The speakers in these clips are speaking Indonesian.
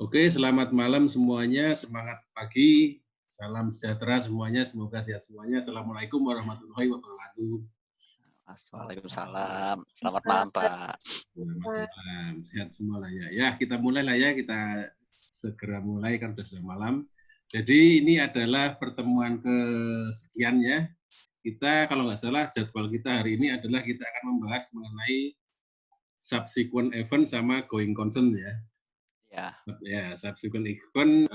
Oke, selamat malam semuanya, semangat pagi, salam sejahtera semuanya, semoga sehat semuanya. Assalamualaikum warahmatullahi wabarakatuh. Waalaikumsalam. Selamat malam, Pak. Selamat malam, sehat semua lah ya. Ya, kita mulai lah ya, kita segera mulai kan sudah malam. Jadi ini adalah pertemuan kesekian ya. Kita kalau nggak salah jadwal kita hari ini adalah kita akan membahas mengenai subsequent event sama going concern ya. Ya, Ya, subsequent event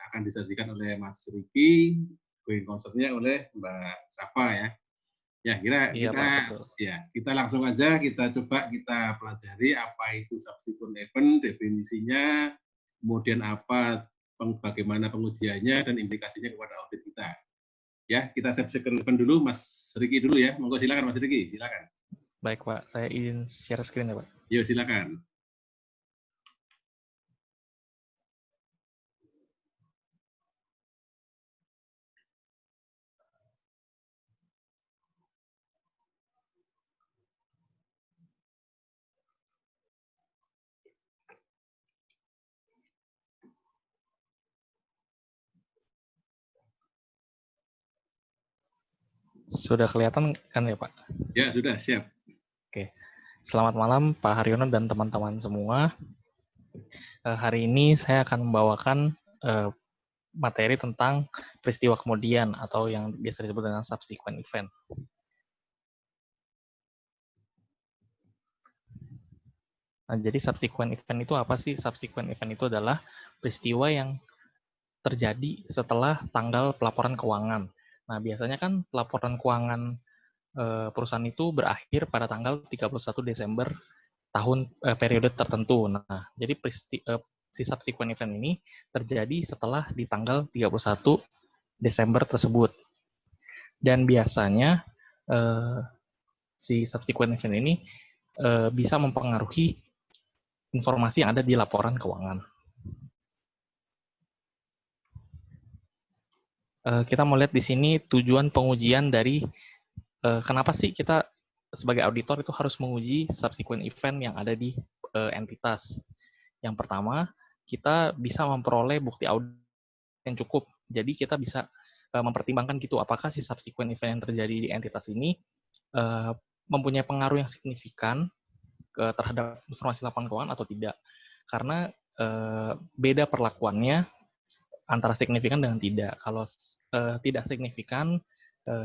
akan disajikan oleh Mas Riki, going concern-nya oleh Mbak Safa ya. Ya, Iya, Pak, betul. kita langsung aja kita coba kita pelajari apa itu subsequent event, definisinya, kemudian bagaimana pengujiannya dan implikasinya kepada audit kita. Ya, kita subsequent event dulu, Mas Riki dulu ya. Monggo silakan Mas Riki, silakan. Baik, Pak. Saya izin share screen ya, Pak. Yuk, silakan. Sudah kelihatan kan ya, Pak? Ya, sudah, siap. Oke. Selamat malam, Pak Haryono dan teman-teman semua. Hari ini saya akan membawakan materi tentang peristiwa kemudian atau yang biasa disebut dengan subsequent event. Nah, jadi subsequent event itu apa sih? Subsequent event itu adalah peristiwa yang terjadi setelah tanggal pelaporan keuangan. Nah, biasanya kan pelaporan keuangan perusahaan itu berakhir pada tanggal 31 Desember tahun periode tertentu. Nah, jadi si subsequent event ini terjadi setelah di tanggal 31 Desember tersebut. Dan biasanya si subsequent event ini bisa mempengaruhi informasi yang ada di laporan keuangan. Kita mau lihat di sini tujuan pengujian dari kenapa sih kita sebagai auditor itu harus menguji subsequent event yang ada di entitas. Yang pertama, kita bisa memperoleh bukti audit yang cukup. Jadi kita bisa mempertimbangkan gitu, apakah si subsequent event yang terjadi di entitas ini mempunyai pengaruh yang signifikan terhadap informasi laporan keuangan atau tidak. Karena beda perlakuannya antara signifikan dengan tidak. Kalau tidak signifikan,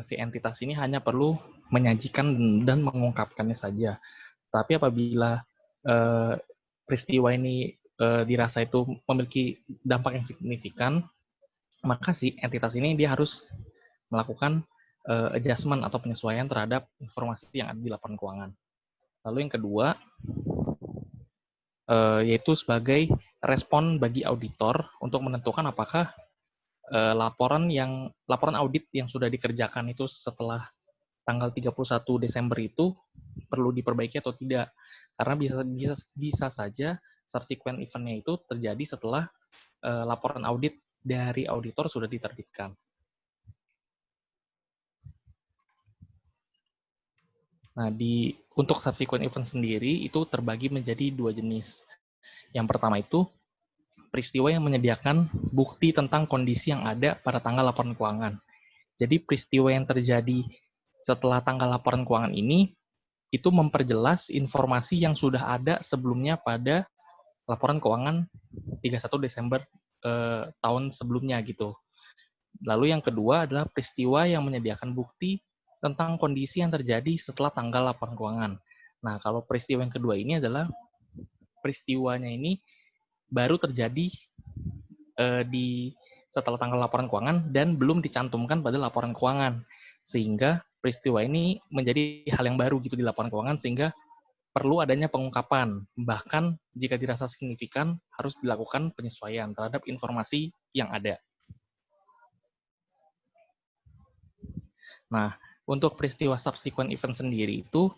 si entitas ini hanya perlu menyajikan dan mengungkapkannya saja. Tapi apabila peristiwa ini dirasa itu memiliki dampak yang signifikan, maka si entitas ini dia harus melakukan adjustment atau penyesuaian terhadap informasi yang ada di laporan keuangan. Lalu yang kedua, yaitu sebagai respon bagi auditor untuk menentukan apakah laporan audit yang sudah dikerjakan itu setelah tanggal 31 Desember itu perlu diperbaiki atau tidak. Karena bisa saja subsequent event-nya itu terjadi setelah laporan audit dari auditor sudah diterbitkan. Nah, untuk subsequent event sendiri itu terbagi menjadi dua jenis. Yang pertama itu peristiwa yang menyediakan bukti tentang kondisi yang ada pada tanggal laporan keuangan. Jadi peristiwa yang terjadi setelah tanggal laporan keuangan ini itu memperjelas informasi yang sudah ada sebelumnya pada laporan keuangan 31 Desember tahun sebelumnya gitu. Lalu yang kedua adalah peristiwa yang menyediakan bukti tentang kondisi yang terjadi setelah tanggal laporan keuangan. Nah, kalau peristiwa yang kedua ini adalah peristiwanya ini baru terjadi setelah tanggal laporan keuangan dan belum dicantumkan pada laporan keuangan. Sehingga peristiwa ini menjadi hal yang baru gitu di laporan keuangan sehingga perlu adanya pengungkapan. Bahkan jika dirasa signifikan harus dilakukan penyesuaian terhadap informasi yang ada. Nah, untuk peristiwa subsequent event sendiri itu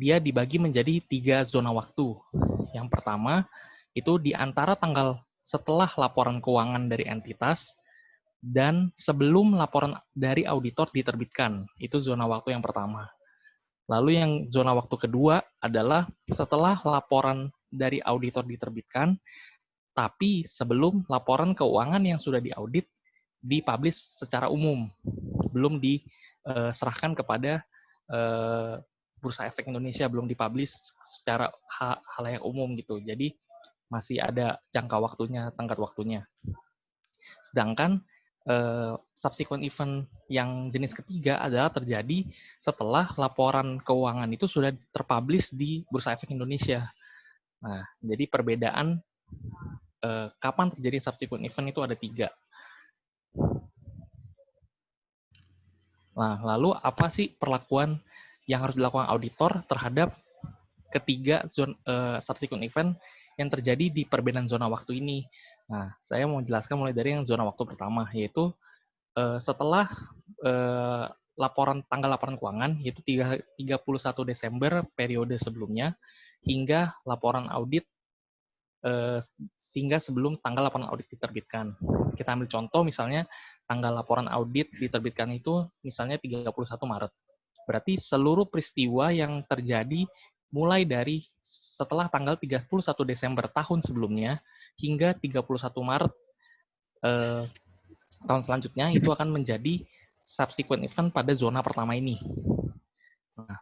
dia dibagi menjadi 3 zona waktu. Yang pertama itu di antara tanggal setelah laporan keuangan dari entitas dan sebelum laporan dari auditor diterbitkan. Itu zona waktu yang pertama. Lalu yang zona waktu kedua adalah setelah laporan dari auditor diterbitkan tapi sebelum laporan keuangan yang sudah diaudit dipublish secara umum, belum diserahkan kepada Bursa Efek Indonesia, belum dipublish secara halayak umum gitu. Jadi masih ada jangka waktunya, tenggat waktunya. Sedangkan subsequent event yang jenis ketiga adalah terjadi setelah laporan keuangan itu sudah terpublish di Bursa Efek Indonesia. Nah, jadi perbedaan kapan terjadi subsequent event itu ada 3. Nah, lalu apa sih perlakuan yang harus dilakukan auditor terhadap ketiga subsequent event yang terjadi di perbedaan zona waktu ini? Nah, saya mau jelaskan mulai dari yang zona waktu pertama, yaitu setelah tanggal laporan keuangan, yaitu 31 Desember periode sebelumnya, hingga laporan audit sehingga sebelum tanggal laporan audit diterbitkan. Kita ambil contoh misalnya tanggal laporan audit diterbitkan itu misalnya 31 Maret. Berarti seluruh peristiwa yang terjadi mulai dari setelah tanggal 31 Desember tahun sebelumnya hingga 31 Maret tahun selanjutnya itu akan menjadi subsequent event pada zona pertama ini. Nah,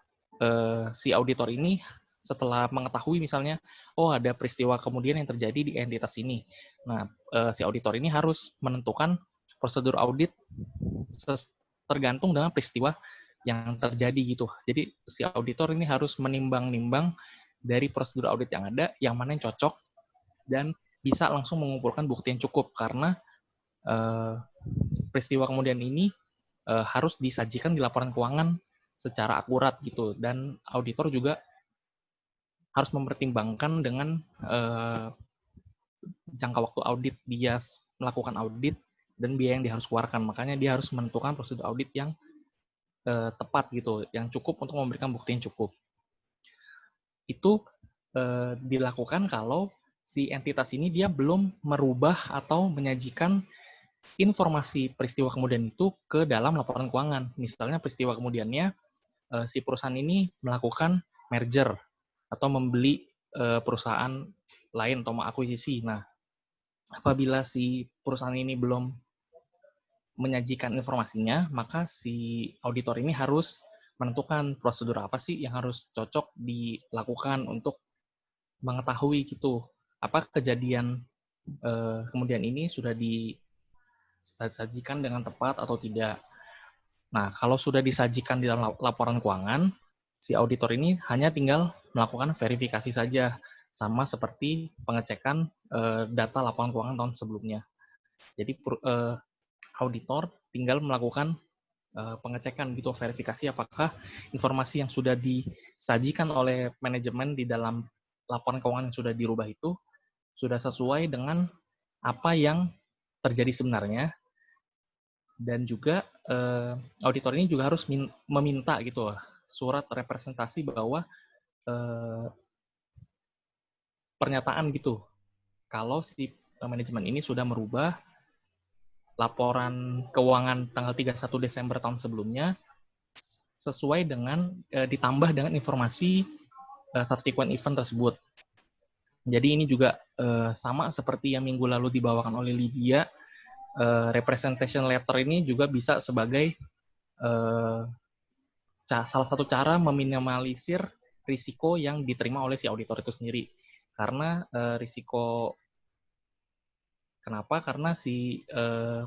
si auditor ini setelah mengetahui misalnya, oh ada peristiwa kemudian yang terjadi di entitas ini. Nah, si auditor ini harus menentukan prosedur audit tergantung dengan peristiwa yang terjadi gitu. Jadi si auditor ini harus menimbang-nimbang dari prosedur audit yang ada, yang mana yang cocok, dan bisa langsung mengumpulkan bukti yang cukup, karena peristiwa kemudian ini harus disajikan di laporan keuangan secara akurat gitu, dan auditor juga harus mempertimbangkan dengan jangka waktu audit dia melakukan audit dan biaya yang dia harus keluarkan. Makanya dia harus menentukan prosedur audit yang tepat gitu, yang cukup untuk memberikan bukti yang cukup. Itu dilakukan kalau si entitas ini dia belum merubah atau menyajikan informasi peristiwa kemudian itu ke dalam laporan keuangan. Misalnya peristiwa kemudiannya si perusahaan ini melakukan merger atau membeli perusahaan lain atau mengakuisisi. Nah, apabila si perusahaan ini belum menyajikan informasinya, maka si auditor ini harus menentukan prosedur apa sih yang harus cocok dilakukan untuk mengetahui gitu, apa kejadian kemudian ini sudah disajikan dengan tepat atau tidak. Nah, kalau sudah disajikan di dalam laporan keuangan, si auditor ini hanya tinggal melakukan verifikasi saja, sama seperti pengecekan data laporan keuangan tahun sebelumnya. Jadi auditor tinggal melakukan pengecekan gitu, verifikasi apakah informasi yang sudah disajikan oleh manajemen di dalam laporan keuangan yang sudah dirubah itu sudah sesuai dengan apa yang terjadi sebenarnya. Dan juga auditor ini juga harus meminta gitu surat representasi bahwa pernyataan gitu kalau si manajemen ini sudah merubah laporan keuangan tanggal 31 Desember tahun sebelumnya sesuai dengan ditambah dengan informasi subsequent event tersebut. Jadi ini juga sama seperti yang minggu lalu dibawakan oleh Lydia. Representation letter ini juga bisa sebagai salah satu cara meminimalisir risiko yang diterima oleh si auditor itu sendiri. Karena kenapa? Karena si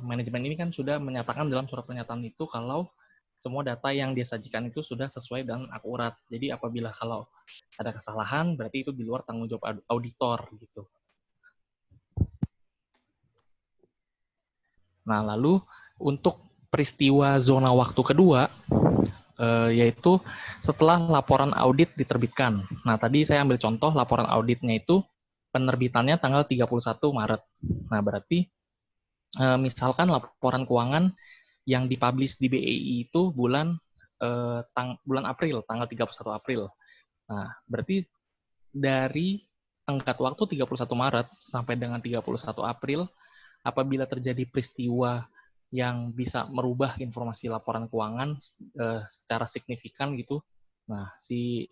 manajemen ini kan sudah menyatakan dalam surat pernyataan itu kalau semua data yang dia sajikan itu sudah sesuai dan akurat. Jadi apabila kalau ada kesalahan, berarti itu di luar tanggung jawab auditor gitu. Nah, lalu untuk peristiwa zona waktu kedua, yaitu setelah laporan audit diterbitkan. Nah, tadi saya ambil contoh laporan auditnya itu penerbitannya tanggal 31 Maret. Nah, berarti misalkan laporan keuangan yang dipublish di BEI itu bulan April, tanggal 31 April. Nah, berarti dari tenggat waktu 31 Maret sampai dengan 31 April, apabila terjadi peristiwa yang bisa merubah informasi laporan keuangan secara signifikan gitu, nah si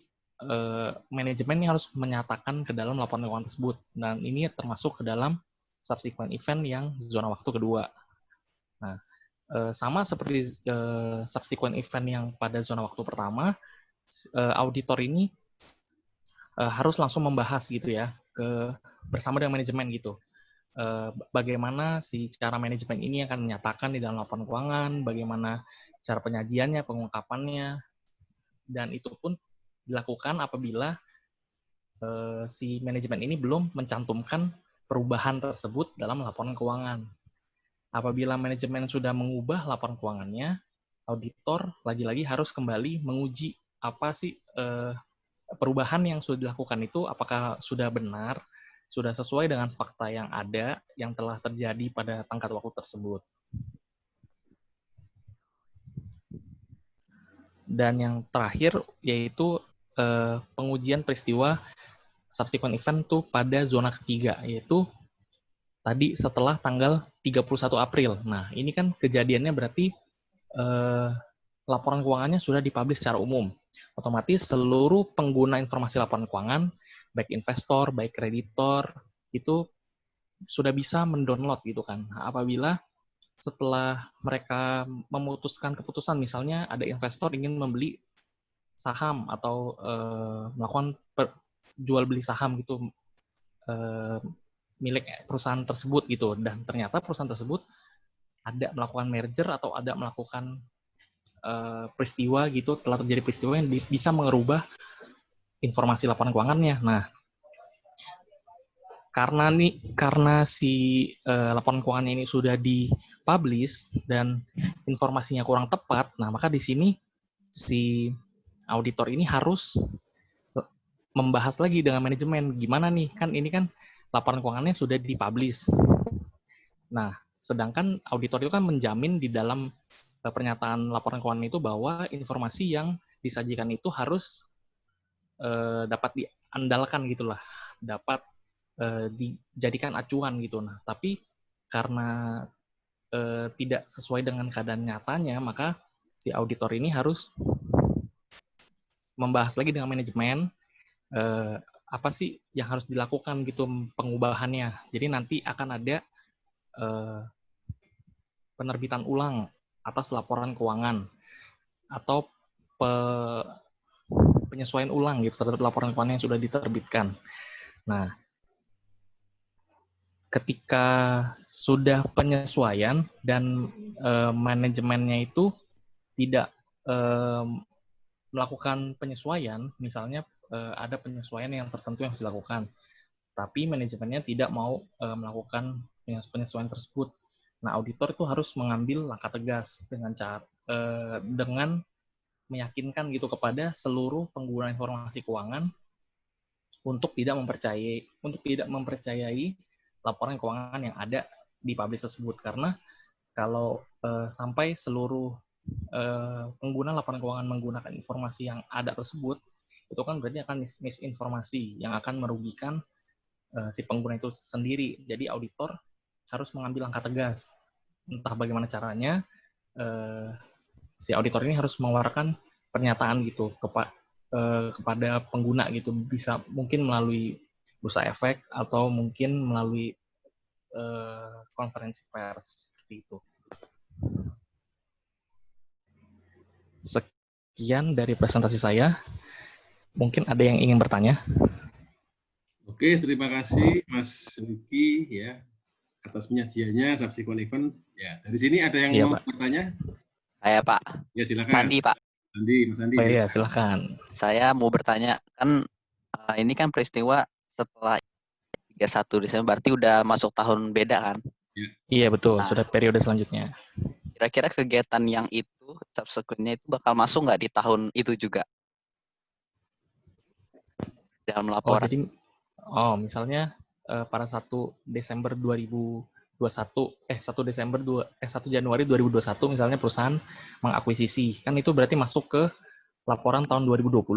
manajemen ini harus menyatakan ke dalam laporan keuangan tersebut, dan ini termasuk ke dalam subsequent event yang zona waktu kedua. Nah, sama seperti subsequent event yang pada zona waktu pertama, auditor ini harus langsung membahas gitu ya bersama dengan manajemen gitu. Bagaimana si cara manajemen ini akan menyatakan di dalam laporan keuangan, bagaimana cara penyajiannya, pengungkapannya, dan itu pun dilakukan apabila si manajemen ini belum mencantumkan perubahan tersebut dalam laporan keuangan. Apabila manajemen sudah mengubah laporan keuangannya, auditor lagi-lagi harus kembali menguji apa sih perubahan yang sudah dilakukan itu, apakah sudah benar, sudah sesuai dengan fakta yang ada, yang telah terjadi pada tenggat waktu tersebut. Dan yang terakhir yaitu pengujian peristiwa subsequent event tuh pada zona ketiga, yaitu tadi setelah tanggal 31 April. Nah, ini kan kejadiannya berarti laporan keuangannya sudah dipublish secara umum. Otomatis seluruh pengguna informasi laporan keuangan, baik investor, baik kreditor, itu sudah bisa mendownload gitu kan. Nah, apabila setelah mereka memutuskan keputusan, misalnya ada investor ingin membeli saham atau melakukan jual beli saham gitu milik perusahaan tersebut gitu, dan ternyata perusahaan tersebut ada melakukan merger atau ada melakukan peristiwa gitu, telah terjadi peristiwa yang bisa merubah informasi laporan keuangannya. Nah, karena si laporan keuangannya ini sudah dipublish dan informasinya kurang tepat, nah maka di sini si auditor ini harus membahas lagi dengan manajemen, gimana nih, kan ini kan laporan keuangannya sudah dipublish. Nah, sedangkan auditor itu kan menjamin di dalam pernyataan laporan keuangan itu bahwa informasi yang disajikan itu harus dapat diandalkan gitulah, dapat dijadikan acuan gitu. Nah, tapi karena tidak sesuai dengan keadaan nyatanya, maka si auditor ini harus membahas lagi dengan manajemen apa sih yang harus dilakukan gitu pengubahannya. Jadi nanti akan ada penerbitan ulang atas laporan keuangan atau penyesuaian ulang gitu terhadap laporan keuangan yang sudah diterbitkan. Nah, ketika sudah penyesuaian dan manajemennya itu tidak melakukan penyesuaian, misalnya ada penyesuaian yang tertentu yang harus dilakukan, tapi manajemennya tidak mau melakukan penyesuaian tersebut. Nah, auditor itu harus mengambil langkah tegas dengan meyakinkan gitu kepada seluruh pengguna informasi keuangan untuk tidak mempercayai laporan keuangan yang ada di publish tersebut, karena kalau sampai seluruh pengguna laporan keuangan menggunakan informasi yang ada tersebut, itu kan berarti akan misinformasi yang akan merugikan si pengguna itu sendiri. Jadi auditor harus mengambil langkah tegas. Entah bagaimana caranya, si auditor ini harus mengeluarkan pernyataan gitu kepada pengguna gitu, bisa mungkin melalui bursa efek atau mungkin melalui konferensi pers seperti itu. Sekian dari presentasi saya. Mungkin ada yang ingin bertanya? Oke, terima kasih Mas Niki ya atas penyajiannya subsequent event. Ya, dari sini ada yang mau bertanya? Saya Pak. Ya, silakan. Sandi Pak. Mas Sandi. Oh iya, silakan. Saya mau bertanya, kan ini kan peristiwa setelah 31 Desember, berarti udah masuk tahun beda kan? Ya. Iya betul, sudah periode selanjutnya. Kira-kira kegiatan yang itu, subsequentnya itu bakal masuk nggak di tahun itu juga? Dalam laporan. Misalnya pada 1 Desember 2021, 1 Januari 2021 misalnya perusahaan mengakuisisi, kan itu berarti masuk ke laporan tahun 2020.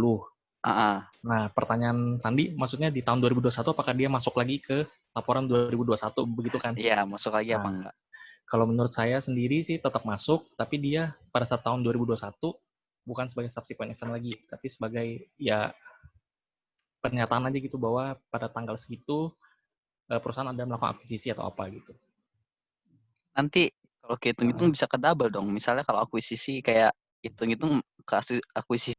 Nah, pertanyaan Sandi, maksudnya di tahun 2021 apakah dia masuk lagi ke laporan 2021, begitu kan? Iya, masuk lagi apa enggak? Kalau menurut saya sendiri sih tetap masuk, tapi dia pada saat tahun 2021 bukan sebagai subsequent event lagi, tapi sebagai ya pernyataan aja gitu bahwa pada tanggal segitu perusahaan ada melakukan akuisisi atau apa gitu. Nanti kalau hitung-hitung bisa ke double dong. Misalnya kalau akuisisi kayak hitung-hitung ke akuisisi.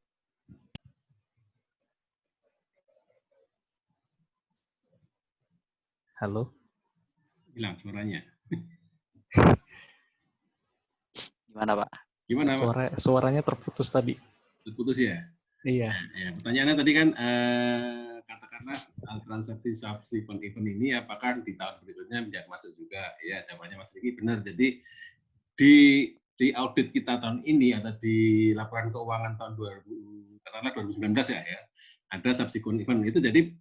Halo? Hilang suaranya. Gimana, Pak? Gimana, Pak? Suaranya terputus tadi. Terputus ya? Iya. Ya, pertanyaannya tadi kan katakanlah transaksi subsequent event ini apakah di tahun berikutnya bisa masuk juga? Ya, jawabannya Mas Riki benar. Jadi di audit kita tahun ini atau di laporan keuangan tahun 2019 ya, ada subsequent event. Itu jadi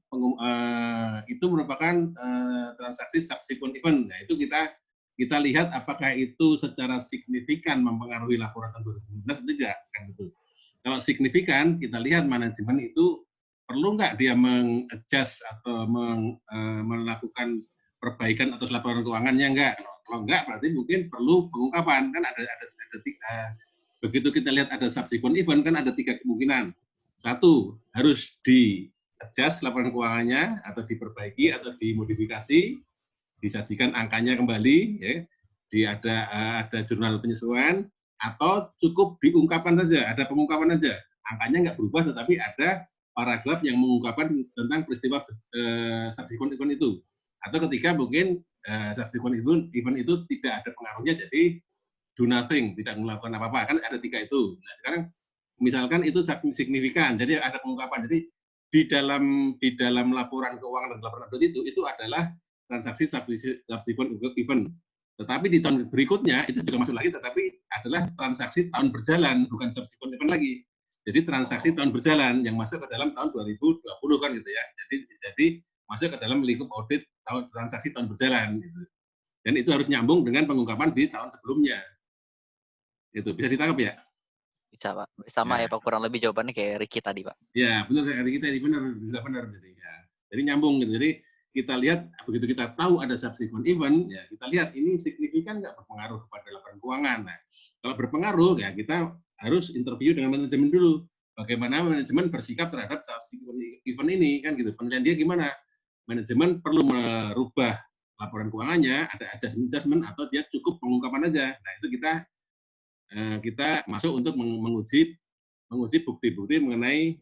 itu merupakan transaksi subsequent event. Nah, itu kita lihat apakah itu secara signifikan mempengaruhi laporan tahun 2019 atau tidak, kan gitu. Kalau signifikan, kita lihat manajemen itu perlu nggak dia mengadjust atau melakukan perbaikan atas laporan keuangannya enggak. Kalau enggak, berarti mungkin perlu pengungkapan. Kan ada begitu kita lihat ada subsequent event, kan ada 3 kemungkinan. 1, harus di-adjust laporan keuangannya, atau diperbaiki, atau dimodifikasi, disajikan angkanya kembali, ya. Ada jurnal penyesuaian, atau cukup diungkapkan saja, ada pengungkapan saja. Angkanya nggak berubah, tetapi ada paragraf yang mengungkapkan tentang peristiwa subsequent event itu. Atau ketika mungkin subsequent event itu tidak ada pengaruhnya, jadi do nothing, tidak melakukan apa-apa. Kan ada 3 itu. Nah, sekarang misalkan itu signifikan, jadi ada pengungkapan. Jadi di dalam laporan keuangan dan laporan audit itu adalah transaksi subsequent event. Tetapi di tahun berikutnya itu juga masuk lagi, tetapi adalah transaksi tahun berjalan, bukan subsequent event lagi. Jadi transaksi tahun berjalan yang masuk ke dalam tahun 2020 kan gitu ya. Jadi masuk ke dalam lingkup audit transaksi tahun berjalan gitu. Dan itu harus nyambung dengan pengungkapan di tahun sebelumnya. Itu bisa ditangkap ya? Bisa, Pak. Sama ya, Pak, kurang lebih jawabannya kayak Ricky tadi, Pak. Ya, benar sekali kita benar. Jadi nyambung gitu. Jadi kita lihat begitu kita tahu ada subsequent event, ya kita lihat ini signifikan nggak berpengaruh kepada laporan keuangan. Nah, kalau berpengaruh ya kita harus interview dengan manajemen dulu. Bagaimana manajemen bersikap terhadap subsequent event ini kan gitu. Penilaian dia gimana? Manajemen perlu merubah laporan keuangannya, ada adjustment atau dia cukup pengungkapan aja. Nah, itu kita masuk untuk menguji bukti-bukti mengenai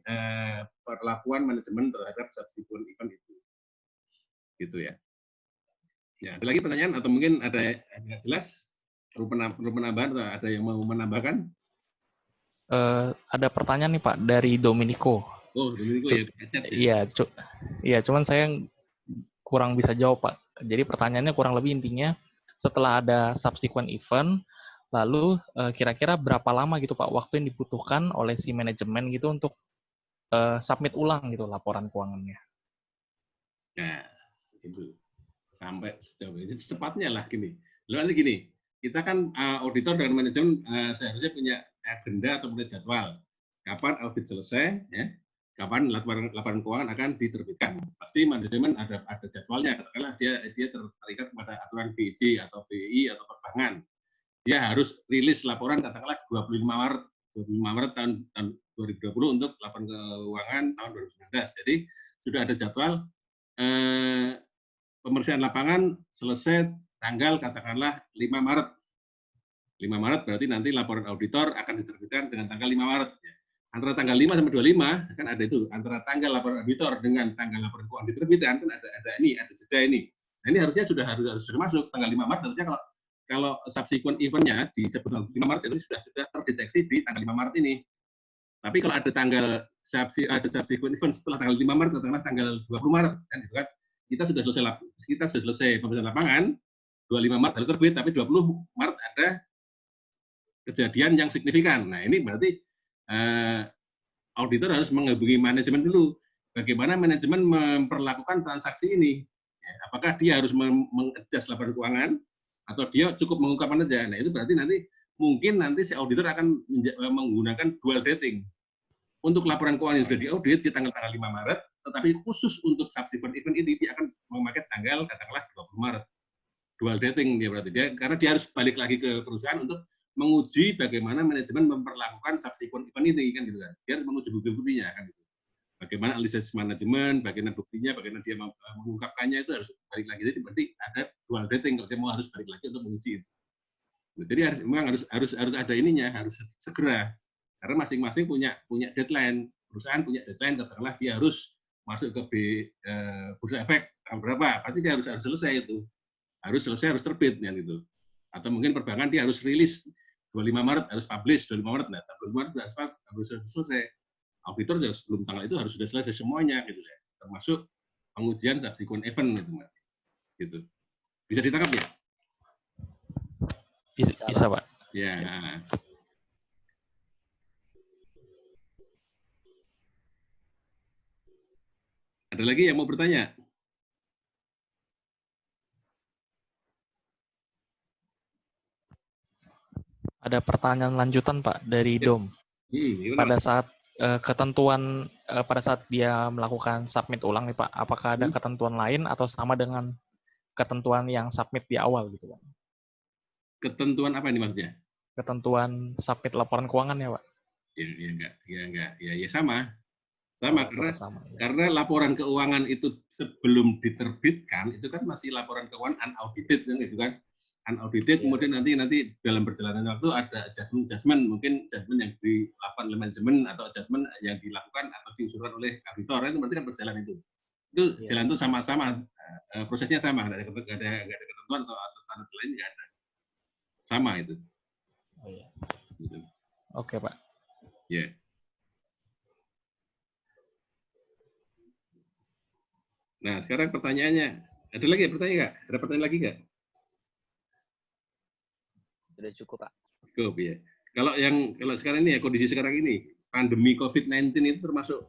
perlakuan manajemen terhadap subsequent event itu. Gitu ya. Ya, ada lagi pertanyaan atau mungkin ada yang nggak jelas? Perlu penambahan atau ada yang mau menambahkan? Ada pertanyaan nih Pak dari Dominico. Oh, Dominico ya. Iya, cuman saya kurang bisa jawab Pak. Jadi pertanyaannya kurang lebih intinya setelah ada subsequent event, lalu kira-kira berapa lama gitu Pak waktu yang dibutuhkan oleh si manajemen gitu untuk submit ulang gitu laporan keuangannya? Nah, itu sampai sejauh ini secepatnya lah gini. Lalu gini, kita kan auditor dan manajemen seharusnya punya agenda atau punya jadwal. Kapan audit selesai, ya, kapan laporan keuangan akan diterbitkan. Pasti manajemen ada jadwalnya. Katakanlah dia terikat pada aturan BIJ atau BI atau perbankan. Dia harus rilis laporan katakanlah 25 Maret tahun 2020 untuk laporan keuangan tahun 2019. Jadi sudah ada jadwal pemeriksaan lapangan selesai tanggal katakanlah 5 Maret. 5 Maret berarti nanti laporan auditor akan diterbitkan dengan tanggal 5 Maret. Antara tanggal 5 sampai 25 kan ada itu, antara tanggal laporan auditor dengan tanggal laporan keuangan diterbitkan kan ada jeda ini. Nah, ini harusnya sudah masuk tanggal 5 Maret, harusnya kalau subsequent event-nya di 5 Maret itu sudah terdeteksi di tanggal 5 Maret ini. Tapi kalau ada subsequent event setelah tanggal 5 Maret katakanlah tanggal 20 Maret kan gitu kan. Kita sudah selesai pemeriksaan lapangan, 25 Maret harus terbit, tapi 20 Maret ada kejadian yang signifikan. Nah, ini berarti auditor harus menghubungi manajemen dulu. Bagaimana manajemen memperlakukan transaksi ini? Ya, apakah dia harus mengadjust laporan keuangan atau dia cukup mengungkapkan saja? Nah, itu berarti mungkin nanti si auditor akan menggunakan dual dating. Untuk laporan keuangan yang sudah diaudit di tanggal 5 Maret, tetapi khusus untuk subsequent event ini dia akan memakai tanggal katakanlah 20 Maret. Dual dating dia berarti karena dia harus balik lagi ke perusahaan untuk menguji bagaimana manajemen memperlakukan subsequent event ini kan gitu kan. Dia harus menguji bukti-buktinya kan gitu. Bagaimana analisis manajemen, bagaimana buktinya, bagaimana dia mengungkapkannya itu harus balik lagi. Jadi berarti ada dual dating kalau saya mau harus balik lagi untuk menguji itu. Jadi memang harus ada ininya, harus segera. Karena masing-masing punya deadline. Perusahaan punya deadline, katakanlah dia harus masuk ke bursa efek tanggal berapa, berarti dia harus selesai itu. Harus selesai, harus terbit kan gitu. Atau mungkin perbankan dia harus rilis 25 Maret harus publish 25 Maret, nah 25 Maret harus selesai. Auditor juga sebelum tanggal itu harus sudah selesai semuanya gitu ya. Termasuk pengujian subsequent event gitu. Bisa ditangkap ya? Bisa Pak. Ya. Ada lagi yang mau bertanya? Ada pertanyaan lanjutan Pak dari Dom. Pada saat ketentuan pada saat dia melakukan submit ulang nih Pak, apakah ada ketentuan lain atau sama dengan ketentuan yang submit di awal gitu Pak? Ketentuan apa ini maksudnya? Ketentuan submit laporan keuangan ya Pak? Ya sama. Sama, karena laporan keuangan itu sebelum diterbitkan itu kan masih laporan keuangan unaudited kan gitu kan. Unaudited, kemudian nanti dalam perjalanan waktu ada adjustment, mungkin adjustment yang dilakukan oleh manajemen atau adjustment yang dilakukan atau diusulkan oleh auditor, itu berarti kan berjalan itu. Itu jalan itu sama-sama, prosesnya sama, nggak ada ketentuan atau standar lain, nggak ada. Sama itu. Oh iya. Gitu. Oke Pak. Ya. Yeah. Nah, sekarang pertanyaannya, ada lagi pertanyaan nggak? Ada pertanyaan lagi nggak? Sudah cukup, Pak. Cukup ya. Kalau sekarang ini ya, kondisi sekarang ini, pandemi COVID-19 itu termasuk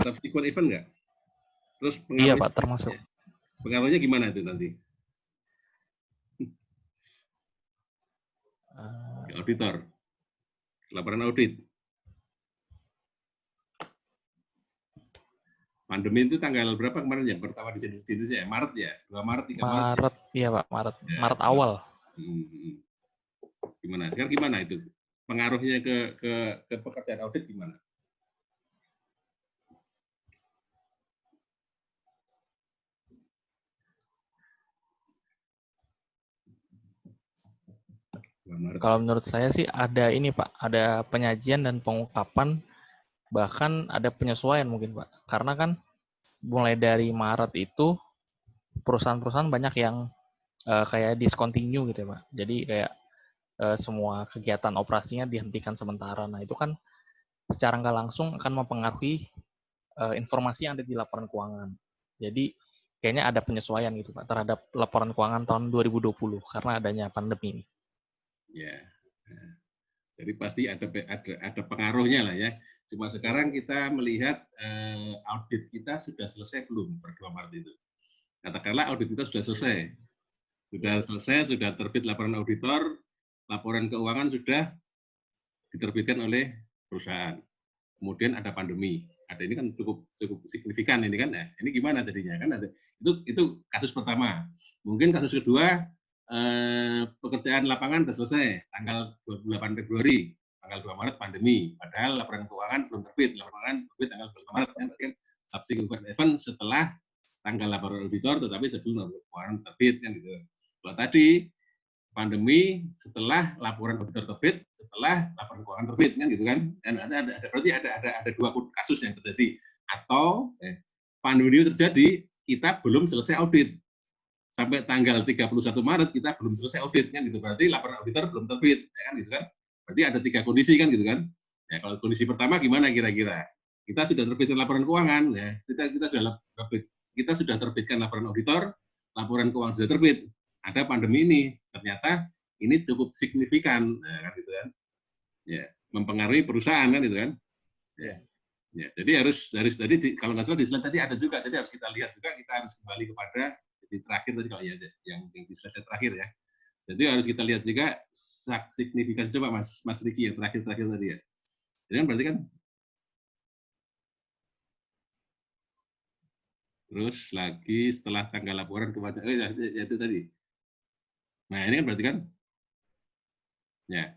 subsequent event nggak? Terus iya Pak, termasuk. Pengaruhnya gimana itu nanti? Auditor, laporan audit. Pandemi itu tanggal berapa kemarin ya? Pertama di Indonesia ya? Maret ya? 2 Maret, 3 Maret? Maret, iya Pak, Maret. Ya, Maret awal. Gimana? Sekarang gimana itu? Pengaruhnya ke pekerjaan audit gimana? Kalau menurut saya sih ada ini Pak, ada penyajian dan pengungkapan, bahkan ada penyesuaian mungkin Pak. Karena kan mulai dari Maret itu perusahaan-perusahaan banyak yang kayak discontinue gitu ya Pak. Jadi kayak semua kegiatan operasinya dihentikan sementara. Nah itu kan secara nggak langsung akan mempengaruhi informasi yang ada di laporan keuangan. Jadi kayaknya ada penyesuaian gitu Pak terhadap laporan keuangan tahun 2020 karena adanya pandemi ini. Ya, jadi pasti ada pengaruhnya lah ya. Cuma sekarang kita melihat audit kita sudah selesai belum per 2 Maret itu. Katakanlah audit kita sudah selesai. Sudah terbit laporan auditor, laporan keuangan sudah diterbitkan oleh perusahaan. Kemudian ada pandemi. Ada ini kan cukup signifikan ini kan. Nah, ini gimana jadinya kan? Itu kasus pertama. Mungkin kasus kedua pekerjaan lapangan sudah selesai tanggal 28 Februari, tanggal 2 Maret pandemi. Padahal laporan keuangan belum terbit. Laporan terbit tanggal 25 Maret kan subsequent event setelah tanggal laporan auditor tetapi sebelum laporan keuangan terbit kan gitu. Kalau tadi pandemi setelah laporan auditor terbit, setelah laporan keuangan terbit kan gitu kan. Dan berarti ada dua kasus yang terjadi. Atau pandemi itu terjadi, kita belum selesai audit. Sampai tanggal 31 Maret kita belum selesai audit kan gitu. Berarti laporan auditor belum terbit, ya kan gitu kan. Berarti ada 3 kondisi kan gitu kan. Ya kalau kondisi pertama gimana kira-kira? Kita sudah terbitkan laporan keuangan ya. Kita sudah terbitkan laporan auditor, laporan keuangan sudah terbit. Ada pandemi ini, ternyata ini cukup signifikan, kan gitu kan, ya mempengaruhi perusahaan kan gitu kan, ya, jadi harus tadi kalau nggak salah di slide tadi ada juga, jadi harus kita lihat juga, kita harus kembali kepada di terakhir tadi kalau ya yang di slide terakhir ya, jadi harus kita lihat juga signifikan, coba Mas Riki ya terakhir tadi ya, jadi kan berarti kan. Terus lagi setelah tanggal laporan keuangan, ya itu tadi. Nah, ini kan berarti kan, ya.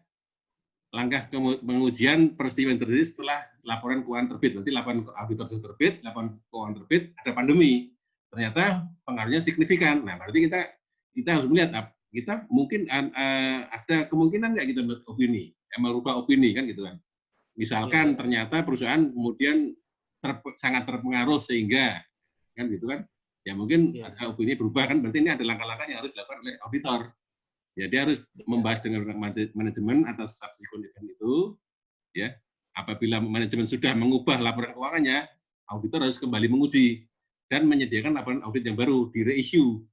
langkah pengujian peristiwa yang terjadi setelah laporan keuangan terbit. Nanti laporan auditor sudah terbit, laporan keuangan terbit, ada pandemi. Ternyata pengaruhnya signifikan. Nah, berarti kita harus melihat, kita mungkin ada kemungkinan nggak kita buat opini, merubah opini kan gitu kan. Misalkan ternyata perusahaan kemudian sangat terpengaruh sehingga kan gitu kan, ya mungkin ada opini berubah kan, berarti ini ada langkah-langkah yang harus dilakukan oleh auditor. Ya, dia harus membahas dengan manajemen atas subsequent event itu, ya. Apabila manajemen sudah mengubah laporan keuangannya, auditor harus kembali menguji dan menyediakan laporan audit yang baru, di reissue,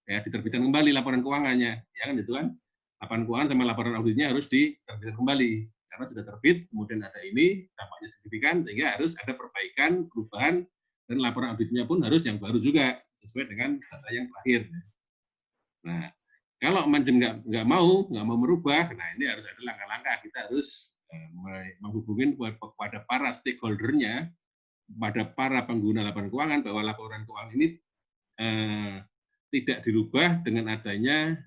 ya, diterbitkan kembali laporan keuangannya, ya kan itu kan. Laporan keuangan sama laporan auditnya harus diterbitkan kembali karena sudah terbit, kemudian ada ini dampaknya signifikan sehingga harus ada perbaikan, perubahan, dan laporan auditnya pun harus yang baru juga sesuai dengan data yang terakhir. Nah, kalau manajemen nggak mau merubah, nah ini harus ada langkah-langkah. Kita harus menghubungin kepada para stakeholder-nya, pada para pengguna laporan keuangan, bahwa laporan keuangan ini tidak dirubah dengan adanya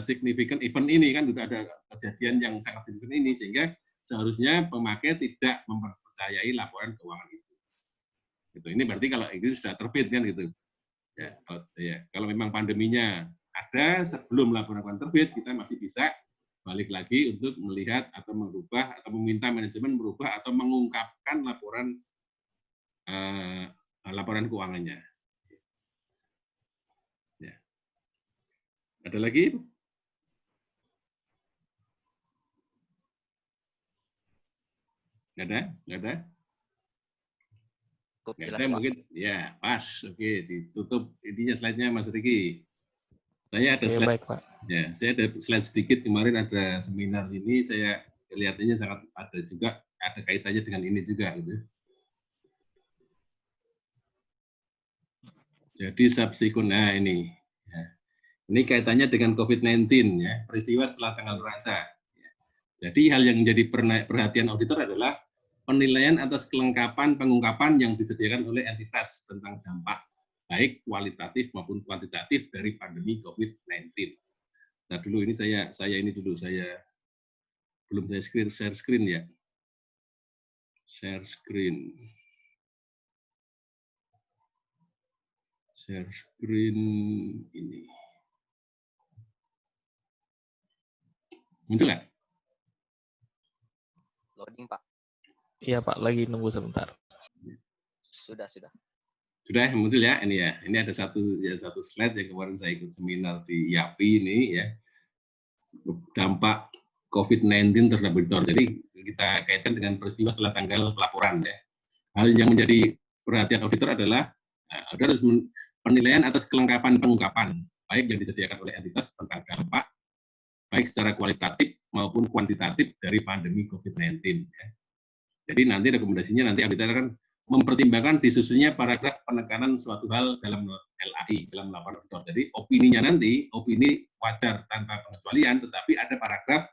significant event ini, kan juga ada kejadian yang sangat signifikan ini, sehingga seharusnya pemakai tidak mempercayai laporan keuangan itu. Gitu. Ini berarti kalau itu sudah terbit kan gitu. Ya, kalau memang pandeminya ada sebelum laporan keuangan terbit, kita masih bisa balik lagi untuk melihat atau merubah atau meminta manajemen merubah atau mengungkapkan laporan keuangannya. Ya. Ada lagi? Nggak ada? Nggak ada? Nggak ada mungkin? Ya, pas. Oke, ditutup intinya slide-nya Mas Riki. Saya ada slide. Baik, Pak. Ya, saya ada slide sedikit, kemarin ada seminar ini, saya kelihatannya sangat ada juga, ada kaitannya dengan ini juga gitu. Jadi subsequent, nah ini. Ya. Ini kaitannya dengan COVID-19 ya, peristiwa setelah tanggal rasa. Ya. Jadi hal yang menjadi perhatian auditor adalah penilaian atas kelengkapan pengungkapan yang disediakan oleh entitas tentang dampak baik kualitatif maupun kuantitatif dari pandemi COVID-19. Nah, dulu ini saya belum share screen ya. Share screen ini. Muncul nggak? Loading, Pak. Iya, Pak, lagi nunggu sebentar. Sudah. Sudah muncul ya, ini ya. Ini ada satu slide yang kemarin saya ikut seminar di IAPI ini ya. Dampak COVID-19 terhadap auditor. Jadi kita kaitkan dengan peristiwa setelah tanggal pelaporan ya. Hal yang menjadi perhatian auditor adalah harus penilaian atas kelengkapan pengungkapan baik yang disediakan oleh entitas tentang dampak baik secara kualitatif maupun kuantitatif dari pandemi COVID-19 ya. Jadi nanti rekomendasinya nanti auditor akan mempertimbangkan disusunnya paragraf penekanan suatu hal dalam LAI, dalam laporan auditor. Jadi opininya nanti, opini wajar tanpa pengecualian, tetapi ada paragraf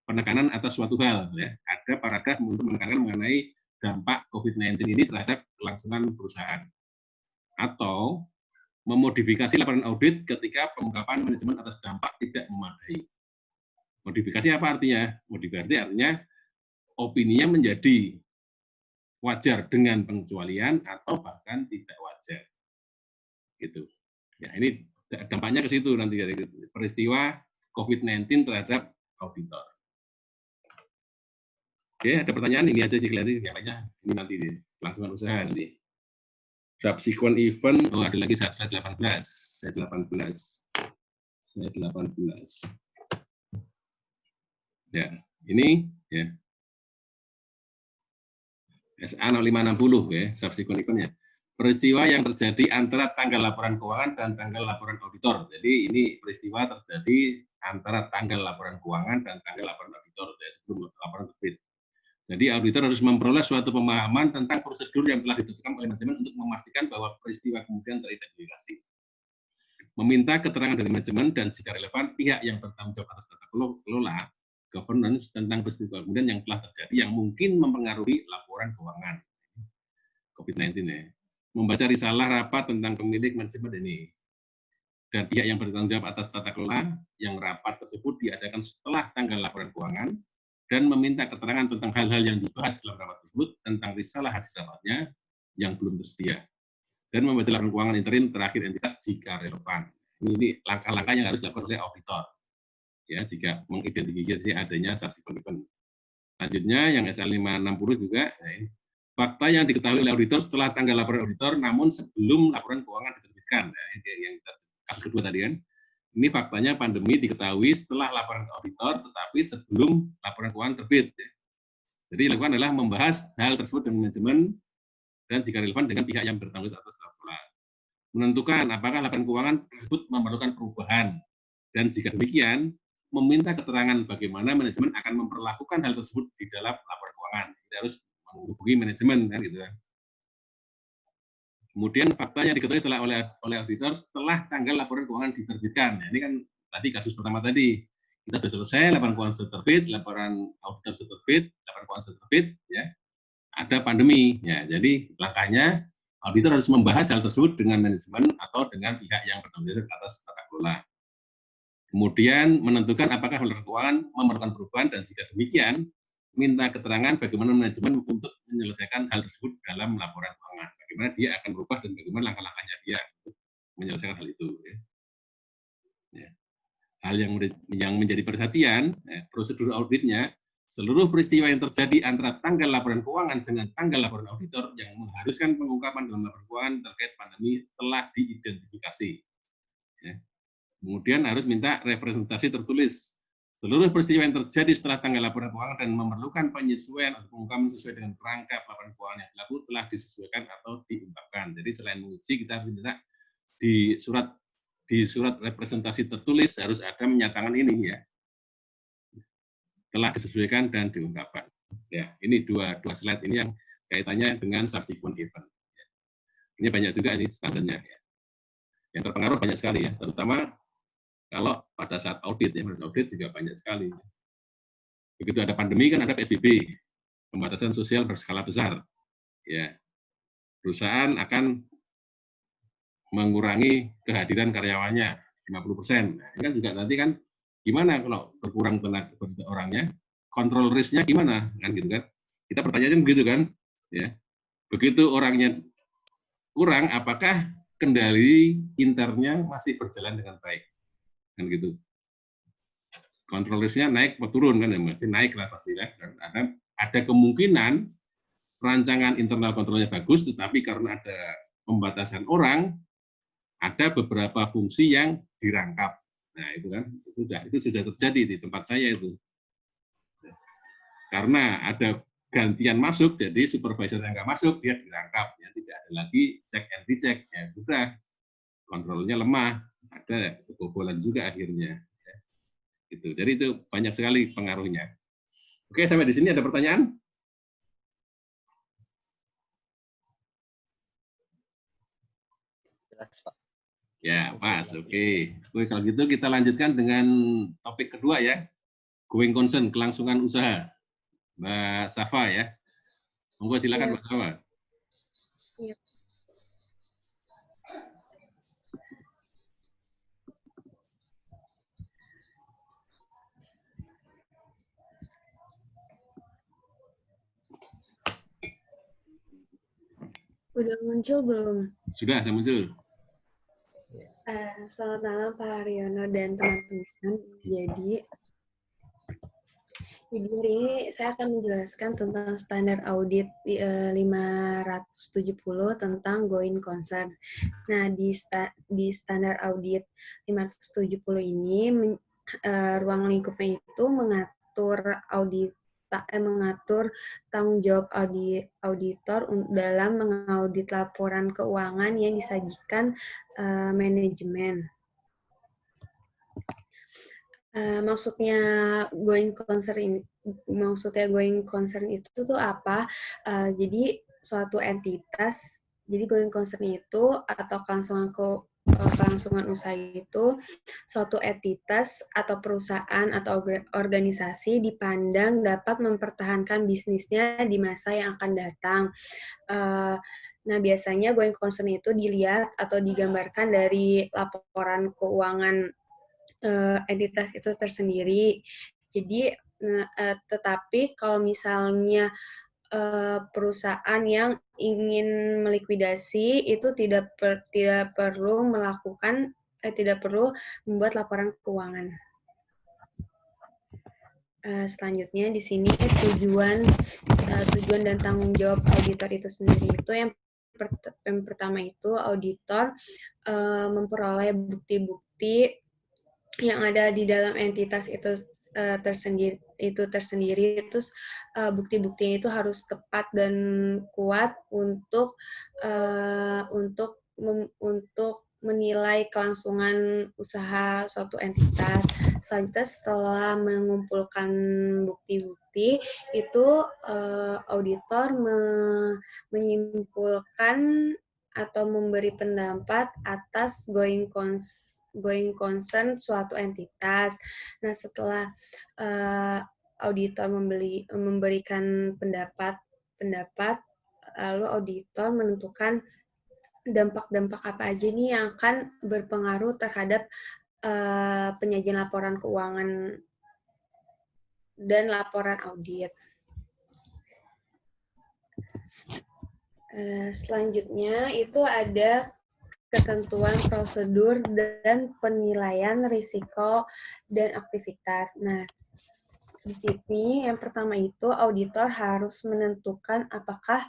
penekanan atas suatu hal. Ya. Ada paragraf untuk menekankan mengenai dampak COVID-19 ini terhadap kelangsungan perusahaan. Atau memodifikasi laporan audit ketika pengungkapan manajemen atas dampak tidak memadai. Modifikasi apa artinya? Modifikasi artinya opininya menjadi wajar dengan pengecualian atau bahkan tidak wajar. Gitu. Ya, ini dampaknya ke situ nanti dari peristiwa COVID-19 terhadap auditor. Oke, ada pertanyaan ini aja sih kelihatan ini nanti deh, kelangsungan usaha nanti. Subsequent event, oh ada lagi slide 18. Slide 18. Ya, ini ya. SA 0560 ya, subsequent event-nya. Peristiwa yang terjadi antara tanggal laporan keuangan dan tanggal laporan auditor. Jadi ini peristiwa terjadi antara tanggal laporan keuangan dan tanggal laporan auditor ya, sebelum laporan terbit. Jadi auditor harus memperoleh suatu pemahaman tentang prosedur yang telah ditentukan oleh manajemen untuk memastikan bahwa peristiwa kemudian terintegrasi. Meminta keterangan dari manajemen dan jika relevan pihak yang bertanggung jawab atas tata kelola governance tentang peristiwa kemudian yang telah terjadi yang mungkin mempengaruhi laporan keuangan COVID-19 ya. Membaca risalah rapat tentang pemilik manajemen ini dan pihak yang bertanggung jawab atas tata kelola yang rapat tersebut diadakan setelah tanggal laporan keuangan dan meminta keterangan tentang hal-hal yang dibahas dalam rapat tersebut tentang risalah hasil rapatnya yang belum tersedia, dan membaca laporan keuangan interim terakhir entitas jika relevan. Ini langkah-langkah yang harus dilakukan oleh auditor, ya, jika mengidentifikasi adanya subsequent event. Selanjutnya yang SL 560 juga, ya, fakta yang diketahui oleh auditor setelah tanggal laporan auditor, namun sebelum laporan keuangan diterbitkan. Ya, yang kasus kedua tadi kan. Ini faktanya pandemi diketahui setelah laporan auditor, tetapi sebelum laporan keuangan terbit. Ya. Jadi yang dilakukan adalah membahas hal tersebut dengan manajemen dan jika relevan dengan pihak yang bertanggung jawab atas laporan. Menentukan apakah laporan keuangan tersebut memerlukan perubahan, dan jika demikian, meminta keterangan bagaimana manajemen akan memperlakukan hal tersebut di dalam laporan keuangan. Kita harus menghubungi manajemen, kan gitu kan. Kemudian fakta yang diketahui oleh auditor setelah tanggal laporan keuangan diterbitkan. Nah, ini kan tadi kasus pertama tadi. Kita sudah selesai, laporan keuangan sudah terbit, laporan auditor sudah terbit, laporan keuangan sudah terbit, ya. Ada pandemi. Ya, jadi langkahnya auditor harus membahas hal tersebut dengan manajemen atau dengan pihak yang bertanggung jawab atas tata kelola. Kemudian menentukan apakah laporan keuangan memerlukan perubahan, dan jika demikian, minta keterangan bagaimana manajemen untuk menyelesaikan hal tersebut dalam laporan keuangan. Bagaimana dia akan berubah dan bagaimana langkah-langkahnya dia untuk menyelesaikan hal itu. Ya. Hal yang menjadi perhatian, prosedur auditnya, seluruh peristiwa yang terjadi antara tanggal laporan keuangan dengan tanggal laporan auditor yang mengharuskan pengungkapan dalam laporan keuangan terkait pandemi telah diidentifikasi. Ya. Kemudian harus minta representasi tertulis. Seluruh peristiwa yang terjadi setelah tanggal laporan keuangan dan memerlukan penyesuaian atau pengungkapan sesuai dengan perangkap laporan keuangan yang berlaku telah disesuaikan atau diungkapkan. Jadi selain menguji, kita harus minta di surat representasi tertulis harus ada menyatakan ini, ya, telah disesuaikan dan diungkapkan. Ya, ini dua slide ini yang kaitannya dengan subsequent event. Ini banyak juga ini standarnya. Ya. Yang terpengaruh banyak sekali, ya, terutama kalau pada saat audit, ya, audit juga banyak sekali. Begitu ada pandemi kan ada PSBB, pembatasan sosial berskala besar. Ya, perusahaan akan mengurangi kehadiran karyawannya 50%. Nah, ini kan juga nanti kan gimana kalau berkurang tenaga orangnya, kontrol risknya gimana, kan gitu kan? Kita pertanyaan begitu kan, ya. Begitu orangnya kurang, apakah kendali internya masih berjalan dengan baik? Kan gitu. Kontrol risknya naik atau turun kan, ya, masih naik lah pasti ya. Ada kemungkinan rancangan internal kontrolnya bagus, tetapi karena ada pembatasan orang, ada beberapa fungsi yang dirangkap. Nah itu kan, itu sudah terjadi di tempat saya itu. Karena ada gantian masuk, jadi supervisor yang nggak masuk dia dirangkap, ya, tidak ada lagi cek and recheck, ya sudah kontrolnya lemah, ada kebobolan juga akhirnya. Gitu. Jadi itu banyak sekali pengaruhnya. Oke, sampai di sini ada pertanyaan? Jelas, Pak. Ya, pas. Oke. Oke, kalau gitu kita lanjutkan dengan topik kedua, ya. Going concern, kelangsungan usaha. Mbak Safa, ya. Monggo silakan, ya. Mbak Safa. Ya. Udah muncul belum? Sudah muncul. Selamat malam Pak Haryono dan teman-teman. Jadi hari ini saya akan menjelaskan tentang standar audit 570 tentang going concern. Nah, di standar audit 570 ini ruang lingkupnya itu mengatur mengatur tanggung jawab auditor dalam mengaudit laporan keuangan yang disajikan manajemen. Maksudnya going concern itu tuh apa? Jadi suatu entitas, jadi going concern itu atau kelangsungan usaha itu suatu entitas atau perusahaan atau organisasi dipandang dapat mempertahankan bisnisnya di masa yang akan datang. Nah, biasanya going concern itu dilihat atau digambarkan dari laporan keuangan entitas itu tersendiri. Jadi, Nah, tetapi kalau misalnya perusahaan yang ingin melikuidasi itu tidak perlu membuat laporan keuangan. Selanjutnya di sini tujuan dan tanggung jawab auditor itu sendiri itu yang pertama itu auditor memperoleh bukti-bukti yang ada di dalam entitas itu tersendiri, terus bukti-buktinya itu harus tepat dan kuat untuk menilai kelangsungan usaha suatu entitas. Selanjutnya setelah mengumpulkan bukti-bukti itu auditor menyimpulkan atau memberi pendapat atas going concern suatu entitas. Nah, setelah auditor memberikan pendapat, lalu auditor menentukan dampak-dampak apa aja nih yang akan berpengaruh terhadap penyajian laporan keuangan dan laporan audit. Selanjutnya itu ada ketentuan prosedur dan penilaian risiko dan aktivitas. Nah, di sini yang pertama itu auditor harus menentukan apakah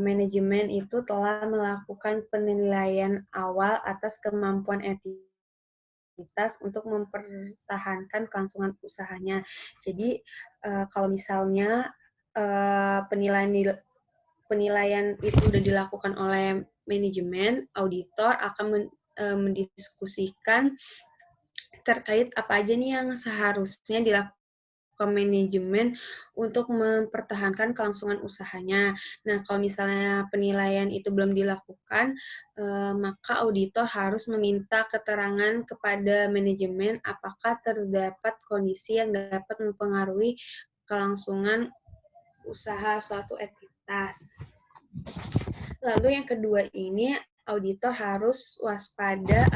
manajemen itu telah melakukan penilaian awal atas kemampuan entitas untuk mempertahankan kelangsungan usahanya. Jadi kalau misalnya penilaian itu sudah dilakukan oleh manajemen, auditor akan mendiskusikan terkait apa aja nih yang seharusnya dilakukan manajemen untuk mempertahankan kelangsungan usahanya. Nah, kalau misalnya penilaian itu belum dilakukan, maka auditor harus meminta keterangan kepada manajemen apakah terdapat kondisi yang dapat mempengaruhi kelangsungan usaha suatu entitas. Lalu yang kedua ini, auditor harus waspada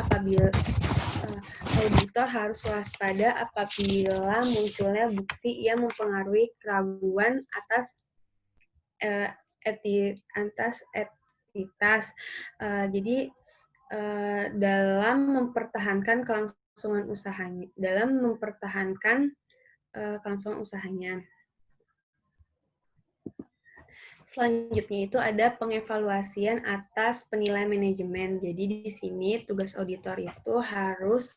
apabila munculnya bukti yang mempengaruhi keraguan atas entitas. Jadi dalam mempertahankan kelangsungan usahanya. Selanjutnya itu ada pengevaluasian atas penilaian manajemen. Jadi di sini tugas auditor itu harus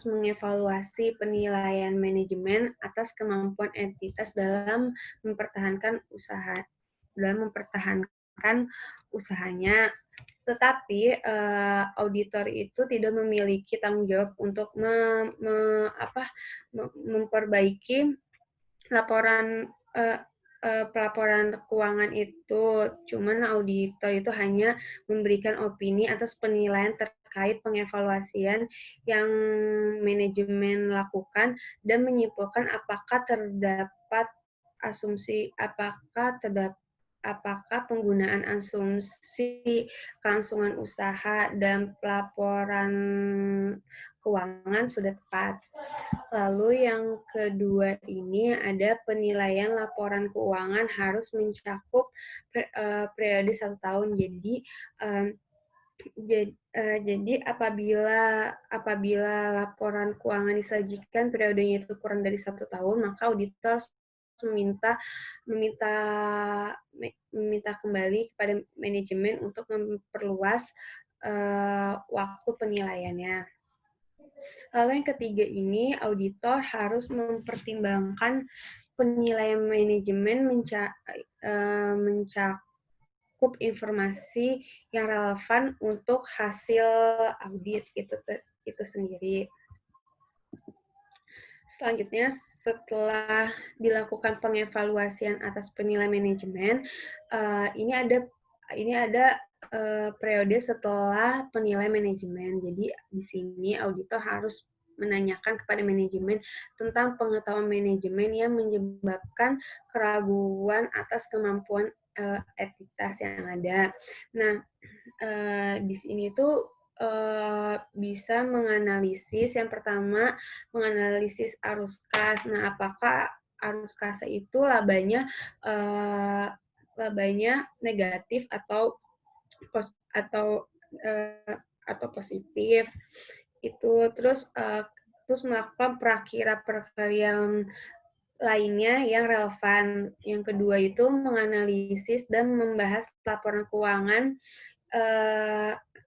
mengevaluasi penilaian manajemen atas kemampuan entitas dalam mempertahankan usahanya. Tetapi auditor itu tidak memiliki tanggung jawab untuk memperbaiki pelaporan keuangan itu. Cuman auditor itu hanya memberikan opini atas penilaian terkait pengevaluasian yang manajemen lakukan dan menyimpulkan apakah terdapat penggunaan asumsi kelangsungan usaha dan pelaporan keuangan sudah tepat. Lalu yang kedua ini ada penilaian laporan keuangan harus mencakup periode 1 tahun. Jadi apabila laporan keuangan disajikan periodenya itu kurang dari 1 tahun, maka auditor meminta kembali kepada manajemen untuk memperluas waktu penilaiannya. Lalu yang ketiga ini, auditor harus mempertimbangkan penilaian manajemen mencakup informasi yang relevan untuk hasil audit itu sendiri. Selanjutnya, setelah dilakukan pengevaluasian atas penilaian manajemen, ini ada periode setelah penilaian manajemen. Jadi di sini auditor harus menanyakan kepada manajemen tentang pengetahuan manajemen yang menyebabkan keraguan atas kemampuan entitas yang ada. Nah, di sini tuh bisa menganalisis, yang pertama menganalisis arus kas. Nah, apakah arus kas itu labanya negatif atau positif. Itu terus melakukan perakiraan lainnya yang relevan. Yang kedua itu menganalisis dan membahas laporan keuangan